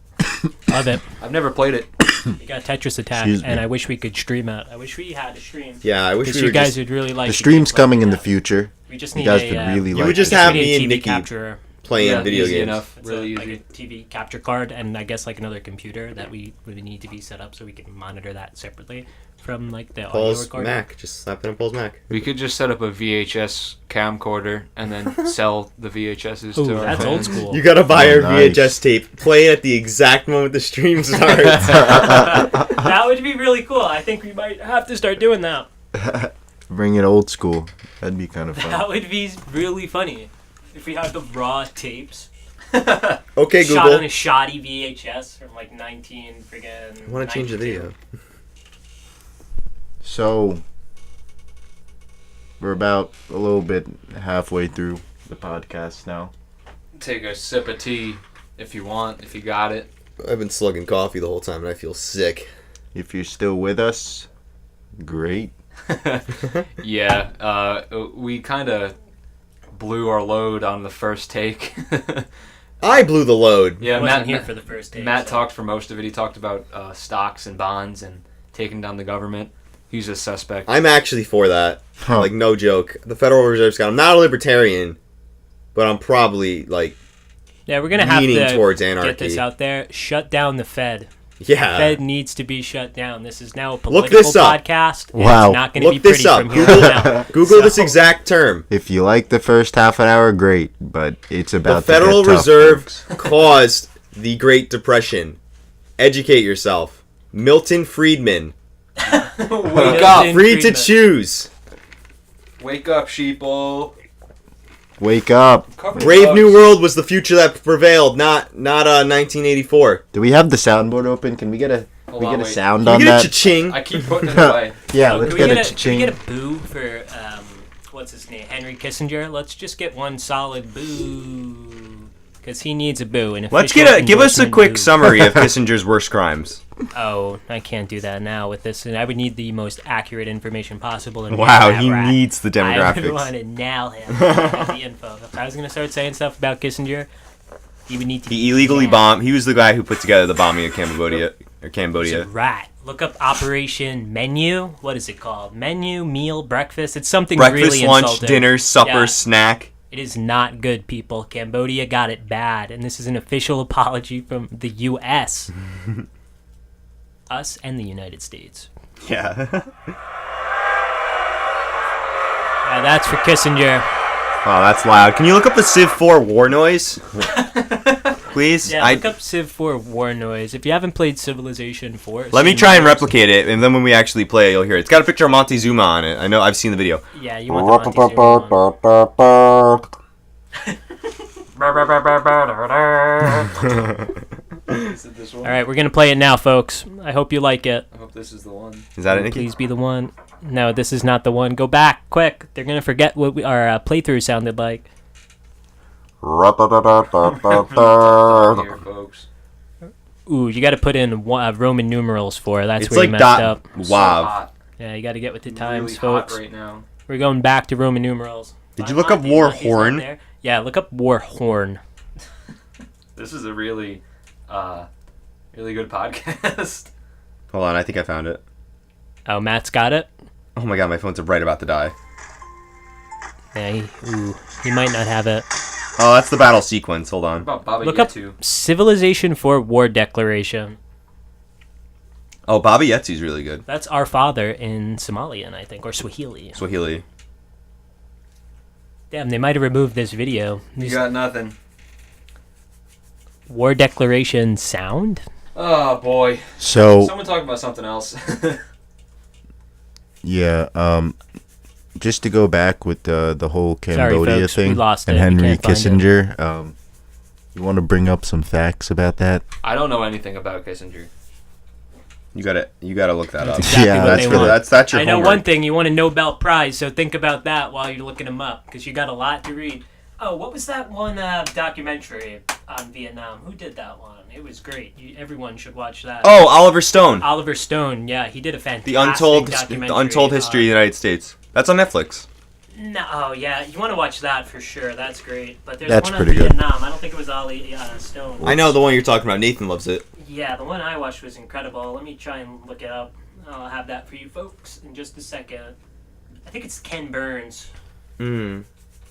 Love it. I've never played it. You got Tetris Attack, Excuse me. and I wish we could stream it. I wish we had a stream. Yeah, I wish Because we you were guys just would really like The to stream's get, like, coming in the yeah. future. We just You need guys a, would really You like would just it. have we need me a and TV Nikki capture. playing Yeah, video easy games. enough. It's Really like easy. a TV capture card, and I guess like another computer that we would need to be set up so we can monitor that separately from like the audio Paul's recording. Mac. Just slap it on Paul's Mac. We could just set up a VHS camcorder and then sell the VHSs Ooh, to our that's old fans. school. You gotta buy Oh, our nice. VHS tape, play it at the exact moment the stream starts. That would be really cool. I think we might have to start doing that. Bring it old school. That'd be kind of That fun. would be really funny if we had the raw tapes Okay, shot on Google. a shoddy VHS from like 19 friggin'. I want to change the 92. video. So, we're about a little bit halfway through the podcast now. Take a sip of tea if you want, if you got it. I've been slugging coffee the whole time and I feel sick. If you're still with us, great. Yeah, we kind of blew our load on the first take. I blew the load. Yeah, I wasn't Matt, here for the first day. Matt so- talked for most of it. He talked about stocks and bonds and taking down the government. He's a suspect. I'm actually for that. Huh. Like, no joke. The Federal Reserve's got. I'm not a libertarian, but I'm probably, like, Yeah, we're gonna have leaning to towards get anarchy. this out there. Shut down the Fed. Yeah. Fed needs to be shut down. This is now a Look political this up. podcast. and Wow. It's not going to be Look this pretty up. from here Google, on out. Google this So- exact term. If you like the first half an hour, great. But it's The about Federal to get tough, Reserve folks. caused the Great Depression. Educate yourself. Milton Friedman. Wake up! Milton Free to Friedman. choose. Wake up, sheeple! Wake up. Cover your Brave bugs. New World was the future that prevailed, not 1984. Do we have the soundboard open? Can we get a Hold we on, get a wait. sound Can on you get a that? cha-ching? I keep putting it away. Yeah, Oh, let's can get we a Can we ching. get a boo for what's his name, Henry Kissinger? Let's just get one solid boo, because he needs a boo. An Let's official give us a endorsement quick boo. summary of Kissinger's worst crimes. Oh, I can't do that now with this. And I would need the most accurate information possible. And Wow, nail that he rat. needs the I would demographics. want to nail him. Have the info. If I was gonna start saying stuff about Kissinger, he would need to. He illegally bombed. He was the guy who put together the bombing of Cambodia. Or He's Cambodia. a rat. Look up Operation Menu. What is it called? Menu, meal, breakfast. It's something Breakfast, really lunch, insulting. dinner, supper, Yeah. snack. It is not good, people. Cambodia got it bad, and this is an official apology from the U.S. Us and the United States. Yeah. Yeah, that's for Kissinger. Oh, that's loud. Can you look up the Civ 4 war noise? Please? Yeah, look up Civ 4 war noise. If you haven't played Civilization 4, Let me try and replicate it, and then when we actually play it, you'll hear it. It's got a picture of Montezuma on it. I know, I've seen the video. Yeah, you want the Montezuma one. Is it this one? All right, we're gonna play it now, folks. I hope you like it. I hope this is the one. Is that it, Nikki? Please be the one. No, this is not the one. Go back, quick. They're gonna forget what our playthrough sounded like. Here, folks. Ooh, you got to put in Roman numerals for. That's It's where like you messed dot up. So wow. hot. Yeah, you got to get with the times, Really folks. hot right now. We're going back to Roman numerals. Did you look up war horn? Yeah, look up war horn. This is a really good podcast. Hold on, I think I found it. Oh, Matt's got it. Oh my god, my phone's right about to die. Yeah, he might not have it. Oh, that's the battle sequence. Hold What on. about Baba Look up Yetu? Civilization 4 War Declaration. Oh, Baba Yetsu's really good. That's our father in Somalian, I think, or Swahili. Swahili. Damn, they might have removed this video. You got nothing. War Declaration sound? Oh boy. So Someone talk about something else. yeah, just to go back with the whole Cambodia folks, we thing lost and it. We Henry can't find it. Kissinger. You want to bring up some facts about that? I don't know anything about Kissinger. You gotta look that up. That's exactly Yeah, what that's they for want. That's your I know homework. one thing. You want a Nobel Prize, so think about that while you're looking them up, because you got a lot to read. Oh, what was that one documentary on Vietnam? Who did that one? It was great. Everyone should watch that. Oh, Oliver Stone. Oliver Stone. Yeah, he did a fantastic The untold documentary history of the United States. That's on Netflix. No, oh yeah, you want to watch that for sure. That's great. But there's That's one on pretty good. Vietnam. I don't think it was Ollie Stone. I know the one you're talking about. Nathan loves it. Yeah, the one I watched was incredible. Let me try and look it up. I'll have that for you folks in just a second. I think it's Ken Burns. Mm.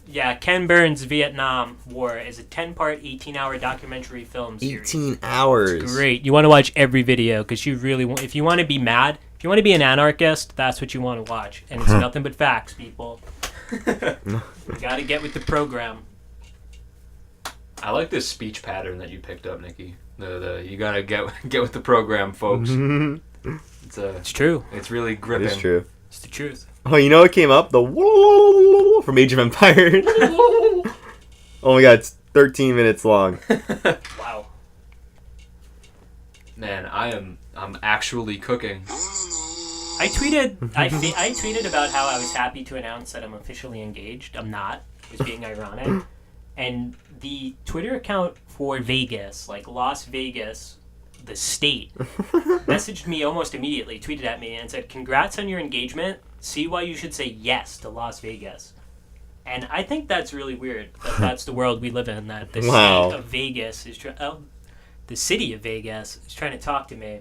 Yeah, Ken Burns' Vietnam War is a 10-part, 18-hour documentary film series. 18 hours. Great. You want to watch every video because you really want. If you want to be mad, if you want to be an anarchist, that's what you want to watch. And it's nothing but facts, people. You got to get with the program. I like this speech pattern that you picked up, Nikki. The you gotta get with the program, folks. It's true. It's really gripping. It's true. It's the truth. Oh, you know what came up? The from Age of Empires. Oh my god, it's 13 minutes long. Wow. Man, I'm actually cooking. I tweeted. I tweeted about how I was happy to announce that I'm officially engaged. I'm not. I was being ironic. And the Twitter account for Vegas, like Las Vegas, the state, messaged me almost immediately, tweeted at me, and said, "Congrats on your engagement. See why you should say yes to Las Vegas." And I think that's really weird. That's the world we live in. That the Wow. state of Vegas is the city of Vegas is trying to talk to me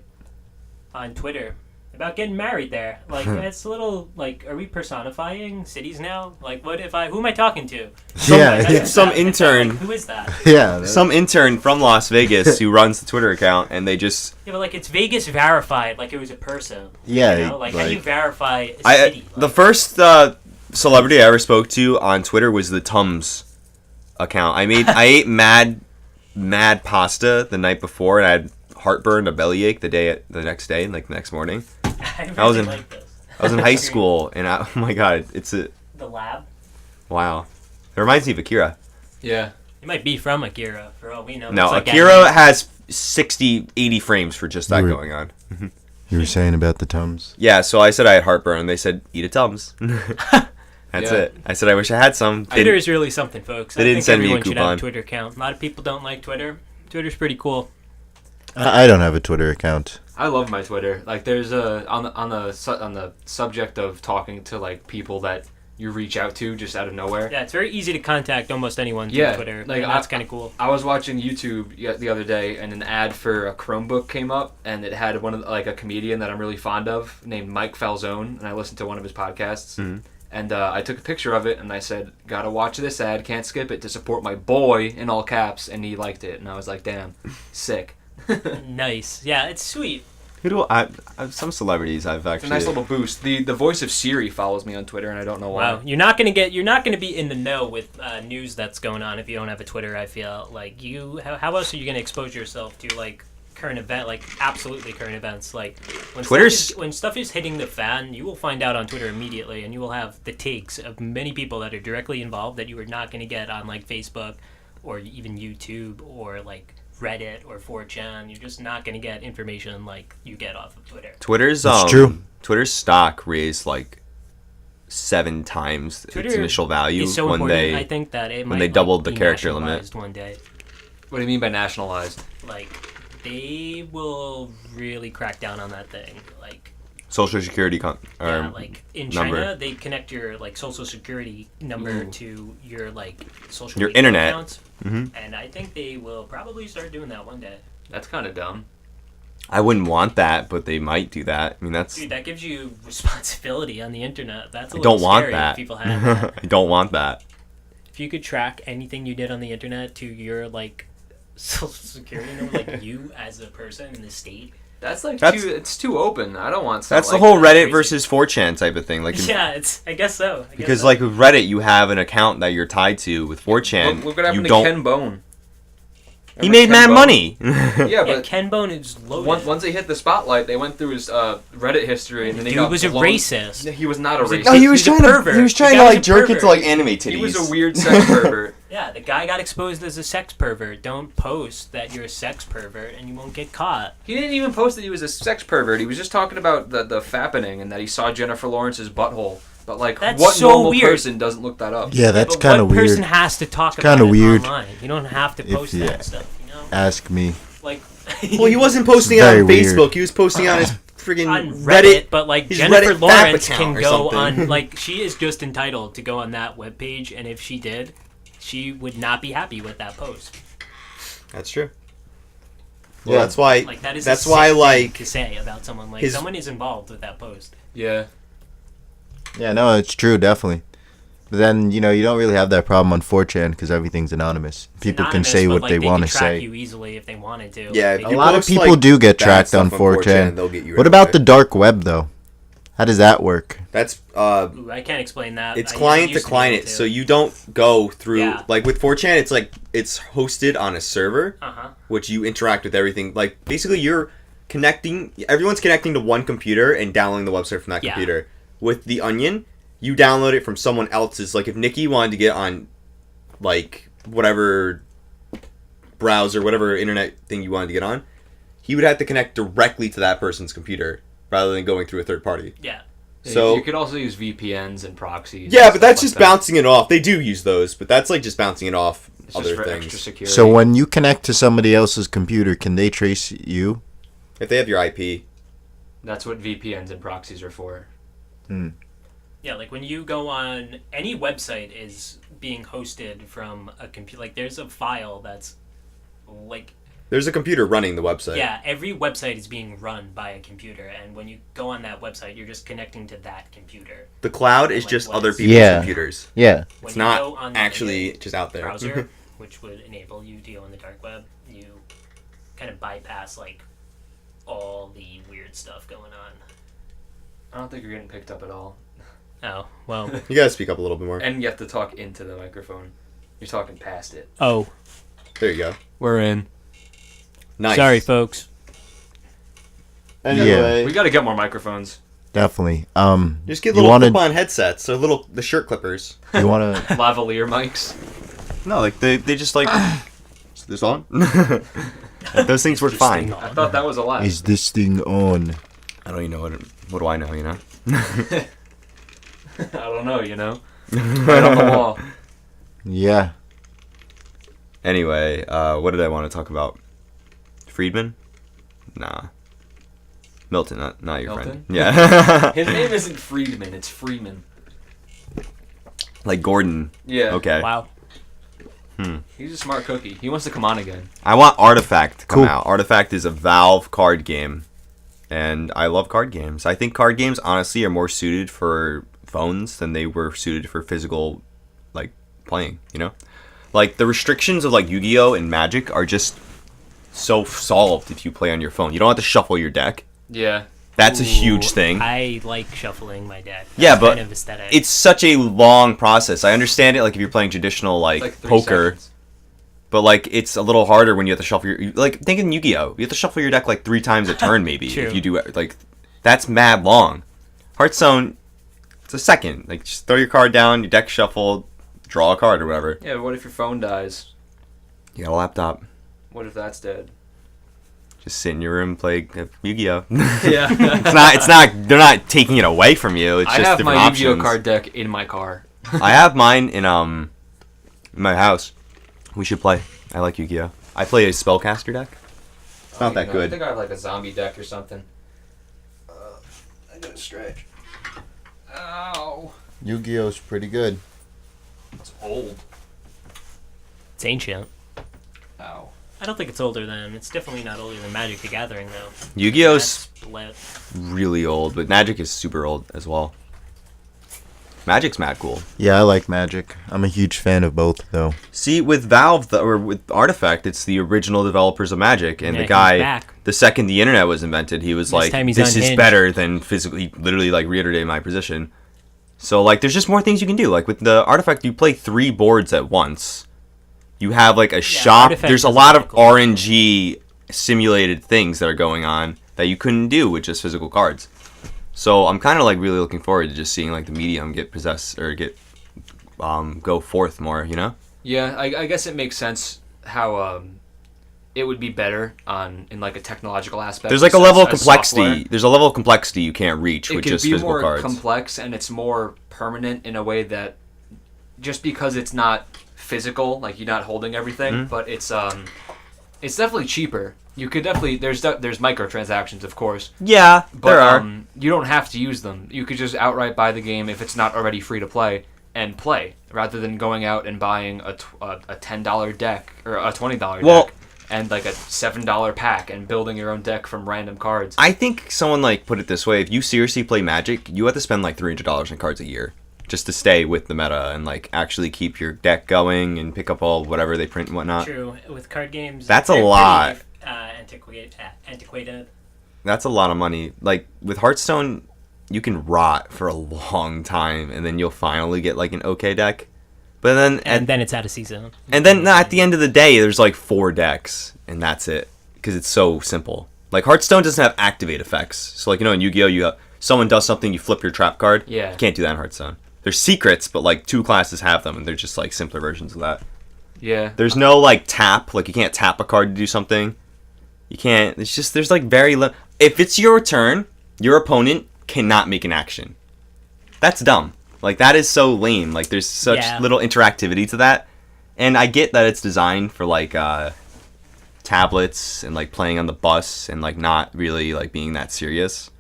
on Twitter about getting married there. Like, it's a little, like, are we personifying cities now? Like, what if who am I talking to? Yeah, That's yeah. just Some that- intern. Like, who is that? Yeah. that- Some intern from Las Vegas who runs the Twitter account, and they just Yeah, but, like, it's Vegas verified, like it was a person. yeah. You know? Like, how do you verify a I city? the Like, first celebrity I ever spoke to on Twitter was the Tums account. I ate mad pasta the night before, and I had heartburn, a bellyache the next day, like the next morning. I really I was in- like this. I was in high school, and oh my god, it's a The lab? wow. It reminds me of Akira. Yeah. It might be from Akira, for all we know. No, It's like Akira anime. has 60, 80 frames for just that You were- going on. You were saying about the Tums? Yeah, so I said I had heartburn, and they said, eat a Tums. That's Yeah. it. I said I wish I had some. They Twitter didn't- is really something, folks. they I didn't think send me a everyone should have coupon. a Twitter account. A lot of people don't like Twitter. Twitter's pretty cool. I don't have a Twitter account. I love my Twitter. Like, there's on the subject of talking to like people that you reach out to just out of nowhere. Yeah, it's very easy to contact almost anyone through Yeah, Twitter. like, and that's kind of cool. I was watching YouTube the other day, and an ad for a Chromebook came up, and it had one of a comedian that I'm really fond of named Mike Falzone, and I listened to one of his podcasts. Mhm. And I took a picture of it, and I said, "Gotta watch this ad, can't skip it, to support my boy," in all caps, and he liked it, and I was like, "Damn, sick." Nice. Yeah, it's sweet. Who do some celebrities I've It's a actually. nice little boost. The voice of Siri follows me on Twitter, and I don't know why. Wow, you're not gonna be in the know with news that's going on if you don't have a Twitter. I feel like how else are you gonna expose yourself to like current event, like absolutely current events? Like when stuff is hitting the fan, you will find out on Twitter immediately, and you will have the takes of many people that are directly involved that you are not gonna get on like Facebook or even YouTube or like Reddit or 4chan. You're just not going to get information like you get off of Twitter. Twitter's That's true. Twitter's stock raised like 7 times its Twitter initial value It's so when important. they I think that it when might they doubled the be character limit. nationalized one day. What do you mean by nationalized? Like they will really crack down on that thing. Like Social Security yeah, like in number. China, they connect your like social security number to your like social Your media internet. accounts, Mhm. and I think they will probably start doing that one day. That's kind of dumb. I wouldn't want that, but they might do that. I mean, that's Dude, that gives you responsibility on the internet. That's a I little don't want scary that. if people have that. I don't want that. If you could track anything you did on the internet to your like social security number, like you as a person in the state. That's like That's- it's too open. I don't want. That's the like whole that. Reddit crazy. versus 4chan type of thing. Like, Yeah, I guess so. I guess because so. like with Reddit, you have an account that you're tied to. With 4chan, Look what happened you to don't. Ken Bone. He Remember made Ken mad Bone? money. Yeah, yeah, but Ken Bone is loaded. once they hit the spotlight, they went through his Reddit history, and then he Dude got was a blown- racist. No, he was not a was a- racist. No, he was He's a trying to. pervert. He was The trying to guy was like a jerk into pervert. like anime titties. He was a weird sex pervert. Yeah, the guy got exposed as a sex pervert. Don't post that you're a sex pervert and you won't get caught. He didn't even post that he was a sex pervert. He was just talking about the fappening and that he saw Jennifer Lawrence's butthole. But like, That's what so normal weird. person doesn't look that up? Yeah, that's But kind of one person weird. has to talk It's about kinda it weird online. You don't have to if- post yeah. that stuff, you know? Ask me. Like, Well, he wasn't posting it Very on weird. Facebook. He was posting it on his freaking on Reddit. Reddit, but like his Jennifer Reddit Lawrence FAP can account or go something. on, like, she is just entitled to go on that webpage, and if she did, she would not be happy with that post. That's true. Well, Yeah. that's why. Like, that is That's a why, sick thing like, to say about someone. Like, his- someone is involved with that post. Yeah. Yeah, no, it's true, definitely. But then, you don't really have that problem on 4chan because everything's anonymous. People can Anonymous, say but, what like, they want can to track say. you easily if they wanted to. Yeah, Like, if they A you lot of post, people like, do get bad tracked on stuff 4chan. They'll get you. What right about away. the dark web, though? How does that work? That's Ooh, I can't explain that. it's I client to used be client, able to. so you don't go through Yeah. like with 4chan. It's like it's hosted on a server, Uh-huh. which you interact with everything. Like basically, you're connecting. Everyone's connecting to one computer and downloading the website from that Yeah. computer. With the Onion, you download it from someone else's. Like if Nikki wanted to get on, like whatever browser, whatever internet thing you wanted to get on, he would have to connect directly to that person's computer rather than going through a third party. Yeah. So you could also use VPNs and proxies. yeah, and but that's stuff just like that. bouncing it off. They do use those, but that's like just bouncing it off It's other just for things. extra security. So when you connect to somebody else's computer, can they trace you? If they have your IP, That's what VPNs and proxies are for. Yeah, like when you go on any website is being hosted from a computer. Like there's a file that's like there's a computer running the website. yeah, every website is being run by a computer, and when you go on that website, you're just connecting to that computer. The cloud is Like just what other is- people's Yeah. computers. Yeah. When It's you go not on the actually just out there. browser, which would enable you to go on the dark web, you kind of bypass like all the weird stuff going on. I don't think you're getting picked up at all. Oh well. You gotta speak up a little bit more. And you have to talk into the microphone. You're talking past it. Oh, There you go. we're in. Nice. Sorry, folks. Anyway, We got to get more microphones. Definitely. just get you little wanna- clip-on headsets, so the shirt clippers. You want to? Lavalier mics. No, like they just like is this on? Like, those things work fine. I thought that was a lie. Is this thing on? I don't even know what do I know, you know? I don't know, you know? Right on the wall. Yeah. Anyway, what did I want to talk about? Friedman? Nah. Milton, not your Milton? friend. Yeah. His name isn't Friedman, it's Freeman. Like Gordon. Yeah. Okay. Wow. He's a smart cookie. He wants to come on again. I want Artifact to come Cool. out. Artifact is a Valve card game, and I love card games. I think card games, honestly, are more suited for phones than they were suited for physical, like, playing, you know? Like, the restrictions of, like, Yu-Gi-Oh! And Magic are just so solved if you play on your phone. You don't have to shuffle your deck. Yeah. That's a huge Ooh, thing. I like shuffling my deck. That's Yeah, but kind of aesthetic. It's such a long process. I understand it, like, if you're playing traditional, like, It's like 3 poker. sessions. But, like, it's a little harder when you have to shuffle your... Like, think in Yu-Gi-Oh! You have to shuffle your deck, like, 3 times a turn, maybe. True. If you do, like... That's mad long. Hearthstone, it's a second. Like, just throw your card down, your deck shuffled, draw a card or whatever. Yeah, but what if your phone dies? You got a laptop. What if that's dead? Just sit in your room, play Yu-Gi-Oh. Yeah. It's not. They're not taking it away from you. It's I just have different my options. Yu-Gi-Oh card deck in my car. I have mine in my house. We should play. I like Yu-Gi-Oh. I play a spellcaster deck. It's not that good. I think I have like a zombie deck or something. I gotta stretch. Ow. Yu-Gi-Oh's pretty good. It's old. It's ancient. Ow. I don't think it's older than. It's definitely not older than Magic the Gathering, though. Yu-Gi-Oh's That's lit. really old, but Magic is super old as well. Magic's mad cool. Yeah, I like Magic. I'm a huge fan of both, though. See, with Valve or with Artifact, it's the original developers of Magic, and Yeah, the he's guy, back. the second the internet was invented, he was This like, time he's "This is unhinged." better than physically." Literally, like reiterating my position. So, like, there's just more things you can do. Like with the Artifact, you play 3 boards at once. You have like a shop. Artifact There's a is lot of cool. RNG simulated things that are going on that you couldn't do with just physical cards. So I'm kind of like really looking forward to just seeing like the medium get possessed or get go forth more. You know? Yeah, I guess it makes sense how it would be better in like a technological aspect. There's like a besides level of as complexity. software. There's a level of complexity you can't reach It with could just be physical more cards. complex and it's more permanent in a way that just because it's not physical, like you're not holding everything, Mm-hmm. but it's definitely cheaper. You could definitely there's microtransactions, of course, Yeah, but there are. you don't have to use them. You could just outright buy the game if it's not already free to play and play, rather than going out and buying a $10 deck or a $20 Well- deck and like a $7 pack and building your own deck from random cards. I think someone like put it this way: if you seriously play Magic, you have to spend like $300 on cards a year just to stay with the meta and like actually keep your deck going and pick up all whatever they print and whatnot. True. With card games, That's a they're lot. pretty, antiquated. That's a lot of money. Like with Hearthstone, you can rot for a long time and then you'll finally get like an okay deck. But then And then it's out of season. at the end of the day, there's like 4 decks and that's it because it's so simple. Like Hearthstone doesn't have activate effects. So like in Yu-Gi-Oh, you have someone does something, you flip your trap card. Yeah. You can't do that in Hearthstone. There's secrets, but like 2 classes have them and they're just like simpler versions of that. Yeah. There's no like tap, like you can't tap a card to do something. You can't. It's just there's like very if it's your turn, your opponent cannot make an action. That's dumb. Like that is so lame. Like there's such Yeah. little interactivity to that. And I get that it's designed for like tablets and like playing on the bus and like not really like being that serious.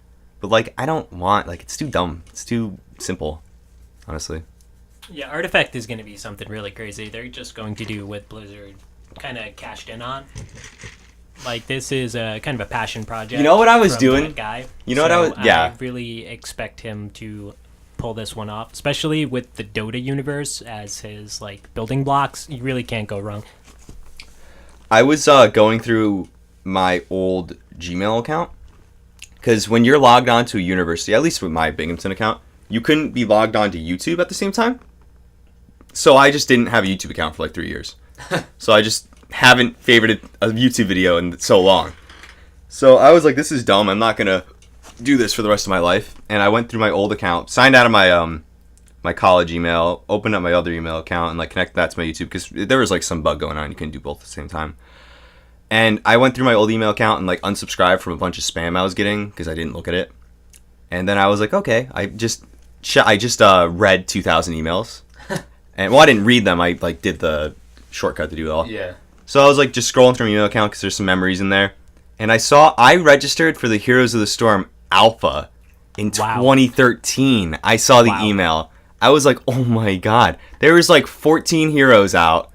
But like I don't want like it's too dumb. It's too simple. Honestly. Yeah, Artifact is going to be something really crazy. They're just going to do what Blizzard kind of cashed in on. Like, this is a kind of a passion project. You know what I was from doing? that guy. You know what I was- yeah. I really expect him to pull this one off, especially with the Dota universe as his, like, building blocks. You really can't go wrong. I was going through my old Gmail account because when you're logged on to a university, at least with my Binghamton account, you couldn't be logged on to YouTube at the same time. So I just didn't have a YouTube account for like 3 years. So I just haven't favorited a YouTube video in so long. So I was like, this is dumb. I'm not going to do this for the rest of my life. And I went through my old account, signed out of my my college email, opened up my other email account, and like connected that to my YouTube because there was like some bug going on. You couldn't do both at the same time. And I went through my old email account and like unsubscribed from a bunch of spam I was getting because I didn't look at it. And then I was like, okay, I just read 2,000 emails. And well, I didn't read them. I like did the shortcut to do it all. Yeah. So I was like just scrolling through my email account because there's some memories in there. And I registered for the Heroes of the Storm Alpha in Wow. 2013. I saw the Wow. email. I was like, oh my god. There was like 14 heroes out.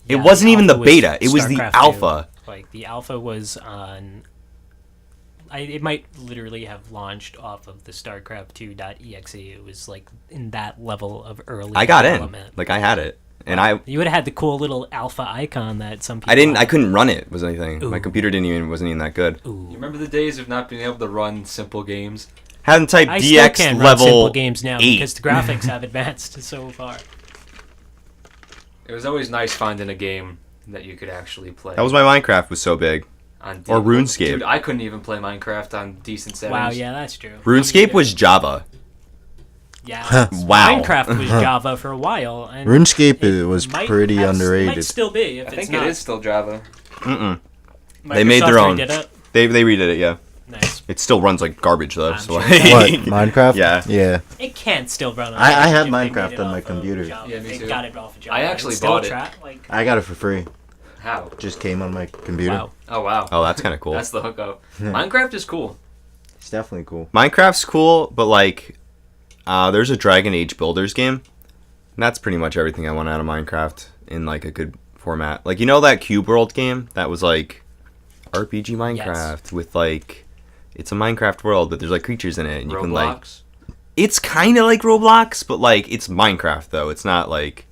It Yeah, wasn't even the alpha was beta. It was the StarCraft alpha. 2. Like, the alpha was on... it might literally have launched off of the StarCraft2.exe. It was, like, in that level of early I got in. development. Like I had it. And I You would have had the cool little alpha icon that some people... I couldn't run it was anything. My Ooh. computer wasn't even that good. You remember the days of not being able to run simple games? Hadn't typed I still DX can't run level simple games now 8. because the graphics have advanced so far. It was always nice finding a game that you could actually play. That was my Minecraft was so big. on or RuneScape. Dude, I couldn't even play Minecraft on decent settings. Wow, yeah, that's true. RuneScape was Java. Yeah. Wow. Minecraft was Java for a while. And RuneScape it was might pretty have- underrated. Might still be if I it's think not. it is still Java. They made their Microsoft own. redid it? They redid it, yeah. Nice. It still runs like garbage though. I'm So sure. What, Minecraft? Yeah. Yeah. It can't still run on. I have if they Minecraft made it on my off of computer. Java. Yeah, me They too. got it off of Java. I and actually still bought it. like, I got it for free. How? Just came on my computer. wow. Oh wow. Oh, that's kind of cool. That's the hookup. Minecraft is cool. It's definitely cool. Minecraft's cool, but like, there's a Dragon Age Builders game. And that's pretty much everything I want out of Minecraft in like a good format. Like, you know that Cube World game that was like RPG Minecraft with like, it's a Minecraft world, but there's like creatures in it, and you can like. Roblox. It's kind of like Roblox, but like it's Minecraft though. It's not like,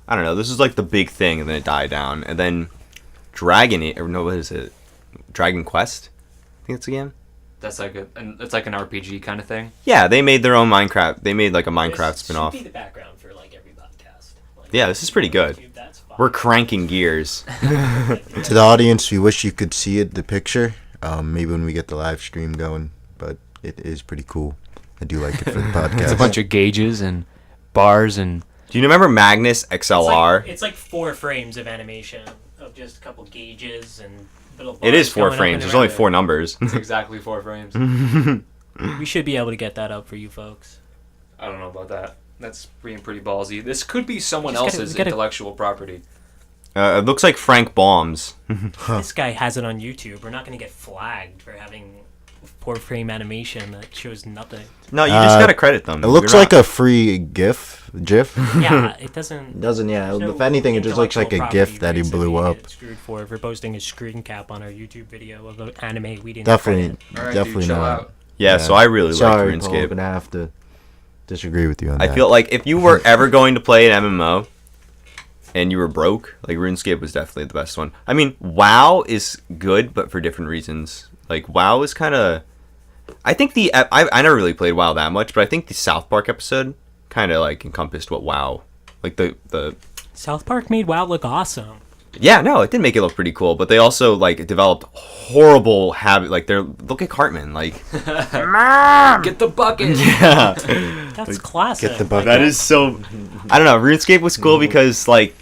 I don't know. This is like the big thing, and then it died down, and then what is it? Dragon Quest. I think it's a game. That's like it's like an RPG kind of thing. Yeah, they made their own Minecraft. They made like a Minecraft This spin-off. should be the background for like every podcast. Like, Yeah, this is pretty good. YouTube, that's fine. We're cranking gears. To the audience, we wish you could see it, the picture. Maybe when we get the live stream going, but it is pretty cool. I do like it for the podcast. It's a bunch of gauges and bars and Do you remember Magnus XLR? It's like 4 frames of animation of just a couple gauges and little. It is bars 4 going up frames. and There's only around. 4 numbers. it's exactly 4 frames. We should be able to get that up for you folks. I don't know about that. That's being pretty ballsy. This could be someone Just gotta- else's we gotta- intellectual property. It looks like Frank Baum's. This guy has it on YouTube. We're not going to get flagged for having 4 frame animation that shows nothing. No, you just gotta credit them. It looks like a free GIF. Yeah, it doesn't. Doesn't, yeah. there's no If anything, it just looks like a intellectual GIF that he property blew rights that we up. get screwed for posting a screen cap on our YouTube video of an anime we didn't Definitely, credit. All right, definitely dude, chill not. out. Yeah, so I really Sorry, like Paul, I'm RuneScape. gonna have to disagree with you on I that. feel like if you were ever going to play an MMO and you were broke, like RuneScape was definitely the best one. I mean, WoW is good, but for different reasons. Like WoW is kind of, I think I never really played WoW that much, but I think the South Park episode kind of like encompassed what WoW, like the South Park made WoW look awesome. yeah, no, it did make it look pretty cool, but they also like developed horrible habit. Like look at Cartman, like Get the bucket. yeah. That's classic. Get the bucket. That is so. I don't know. RuneScape was cool because like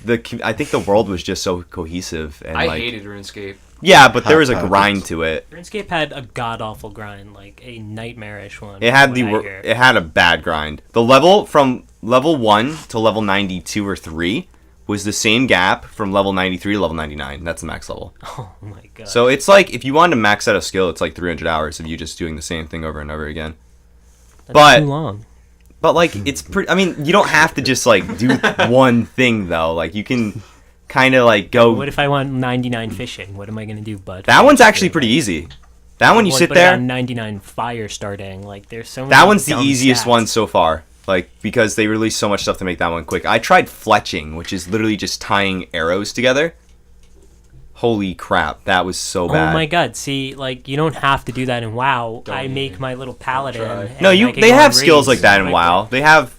I think the world was just so cohesive and I like hated RuneScape. yeah, but there was a Hot grind topics. to it. RuneScape had a god awful grind, like a nightmarish one. It had from what I hear. it had a bad grind. The level from level 1 to level 92 or 3 was the same gap from level 93 to level 99. That's the max level. Oh my god. So it's like if you wanted to max out a skill, it's like 300 hours of you just doing the same thing over and over again. That's but- too long. But like it's pretty. I mean, you don't have to just like do one thing though. Like you can kind of like go. What if I want 99 fishing? What am I gonna do, bud? That one's actually pretty easy. That one you What sit about there. 99 fire starting. Like there's so many. That one's the dumb easiest stats. one so far. Like because they released so much stuff to make that one quick. I tried fletching, which is literally just tying arrows together. Holy crap, that was so bad. Oh my god! See, like you don't have to do that in WoW. I even. make my little paladin. try. and No, I you. can They go have on skills like raids, that in WoW.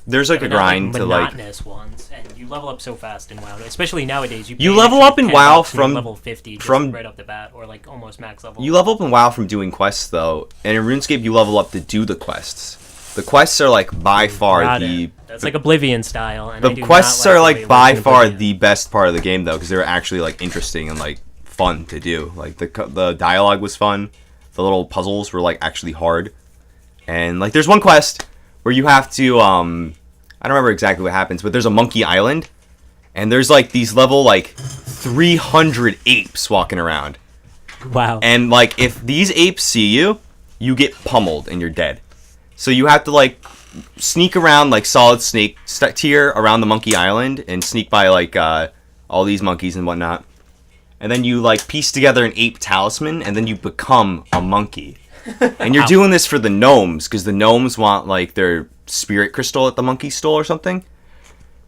There's like a but not, grind to like. monotonous ones, and you level up so fast in WoW. Especially nowadays, you You pay an level extra up in 10 WoW bucks and you're from- level 50 just from- right off the bat, or like almost max level. You level up in WoW from doing quests though, and in RuneScape you level up to do the quests. The quests are like by far Got the it. That's like Oblivion style. And I the do quests not are the like way it by works in far Oblivion. the best part of the game though, because they're actually like interesting and like fun to do. Like the dialogue was fun, the little puzzles were like actually hard, and like there's one quest where you have to I don't remember exactly what happens, but there's a monkey island, and there's like these level like 300 apes walking around, Wow. and like if these apes see you, you get pummeled and you're dead. So you have to like sneak around like Solid Snake tier around the monkey island and sneak by like all these monkeys and whatnot. And then you like piece together an ape talisman and then you become a monkey. And you're doing this for the gnomes because the gnomes want like their spirit crystal that the monkey stole or something.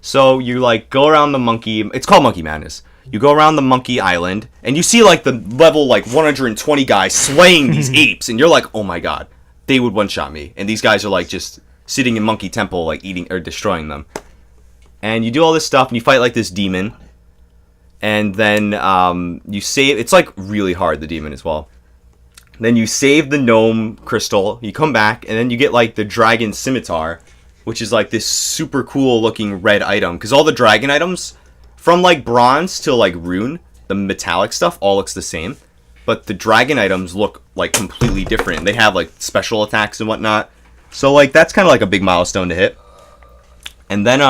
So you like go around the monkey. It's called Monkey Madness. You go around the monkey island and you see like the level like 120 guys slaying these apes, and you're like, oh my god, they would one shot me. And these guys are like just sitting in Monkey Temple like eating or destroying them. And you do all this stuff and you fight like this demon. And then you save. It's like really hard, the demon as well. Then you save the gnome crystal. You come back and then you get like the dragon scimitar, which is like this super cool looking red item. Because all the dragon items, from like bronze to like rune, the metallic stuff all looks the same, but the dragon items look like completely different. They have like special attacks and whatnot. So like that's kind of like a big milestone to hit. And then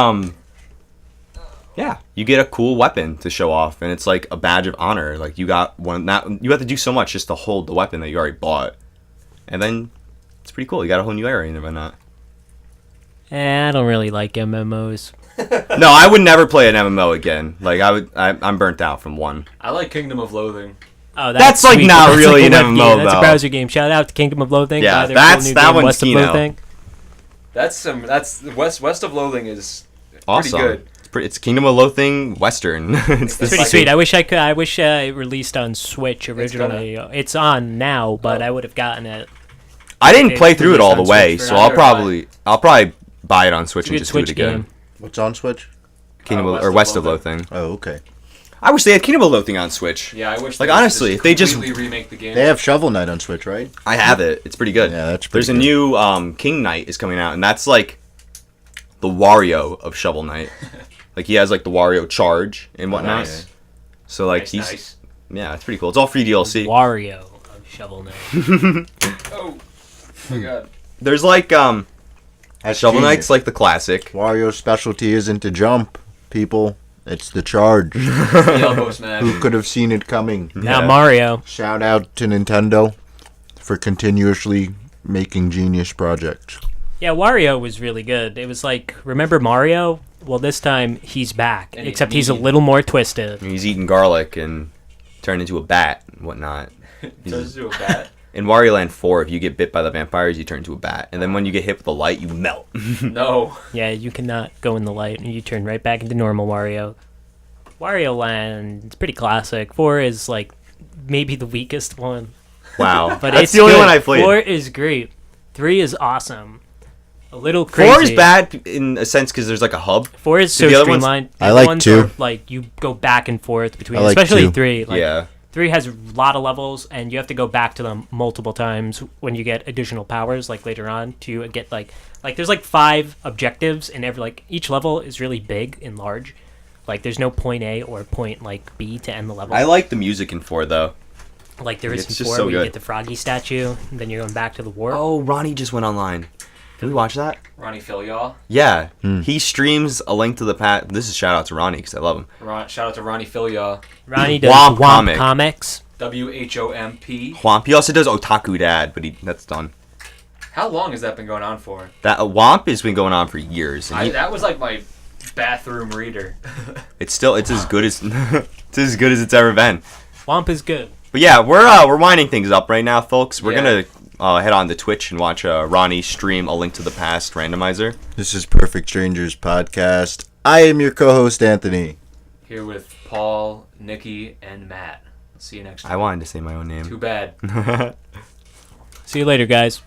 yeah, you get a cool weapon to show off, and it's like a badge of honor. Like you got one. That you have to do so much just to hold the weapon that you already bought, and then it's pretty cool. You got a whole new area and whatnot. I don't really like MMOs. No, I would never play an MMO again. Like I'm burnt out from one. I like Kingdom of Loathing. Oh, That's, like, sweet. not That's really like a an web MMO, game. That's though. a browser game. Shout out to Kingdom of Loathing. Yeah, their that's- cool new that game, one's West of Kino. Loathing. That's West of Loathing is Awesome. pretty good. It's Kingdom of Loathing Western. it's It's pretty like- sweet. I wish it released on Switch originally. It's on now, but I would have gotten it. I didn't It's play through it all the released on way, Switch so for I'll now. probably buy it on Switch It's a and good just do it Switch again. game. What's on Switch? Kingdom West or of West of Loathing. Loathing. Oh, okay. I wish they had Kingdom of Loathing on Switch. Yeah, I wish. Like, they would honestly, if they just- completely remake the game. They have Shovel Knight on Switch, right? I have it. It's pretty good. Yeah, that's pretty There's a good. new King Knight is coming out, and that's like the Wario of Shovel Knight. Like he has like the Wario charge and whatnot. Nice. So like Nice. yeah, it's pretty cool. It's all free DLC. Wario of Shovel Knight. Oh my god. There's like That's Shovel genius. Knight's like the classic. Wario's specialty isn't to jump, people. It's the charge. The elbow smash. Who could have seen it coming? Now Yeah. Mario. Shout out to Nintendo for continuously making genius projects. Yeah, Wario was really good. It was like, remember Mario? Well, this time he's back, And he's except he's a mean. little more twisted. He's eating garlic and turned into a bat and whatnot. Turns into a bat. In Wario Land 4, if you get bit by the vampires, you turn into a bat, and then when you get hit with the light, you melt. No. Yeah, you cannot go in the light, and you turn right back into normal Wario. Wario Land, it's pretty classic. 4 is like maybe the weakest one, Wow, but that's it's the only good. one I played. 4 is great. 3 is awesome. A little crazy. 4 is bad in a sense because there's like a hub. 4 is so The other ones- streamlined. I The like ones 2. are, like you go back and forth between, I like especially 2. 3. Like, Yeah. 3 has a lot of levels, and you have to go back to them multiple times when you get additional powers, like later on, to get like there's like 5 objectives, and every like each level is really big and large. Like there's no point A or point like B to end the level. I like the music in 4 though. like there is it's in just 4 so where you good. get the Froggy statue, and then you're going back to the warp. Oh, Ronnie just went online. Did we watch that? Ronnie Filial. Yeah, he streams A Link to the Past. This is shout out to Ronnie because I love him. Shout out to Ronnie Filial. Ronnie does Womp Womp Comic. Comics. WHOMP. Womp. He also does Otaku Dad, but that's done. How long has that been going on for? That Womp has been going on for years. And That was like my bathroom reader. it's as good as it's as good as it's ever been. Womp is good. But yeah, we're winding things up right now, folks. We're Yeah. gonna head on to Twitch and watch Ronnie stream A Link to the Past randomizer. This is Perfect Strangers Podcast. I am your co-host, Anthony. Here with Paul, Nikki, and Matt. See you next time. I wanted to say my own name. Too bad. See you later, guys.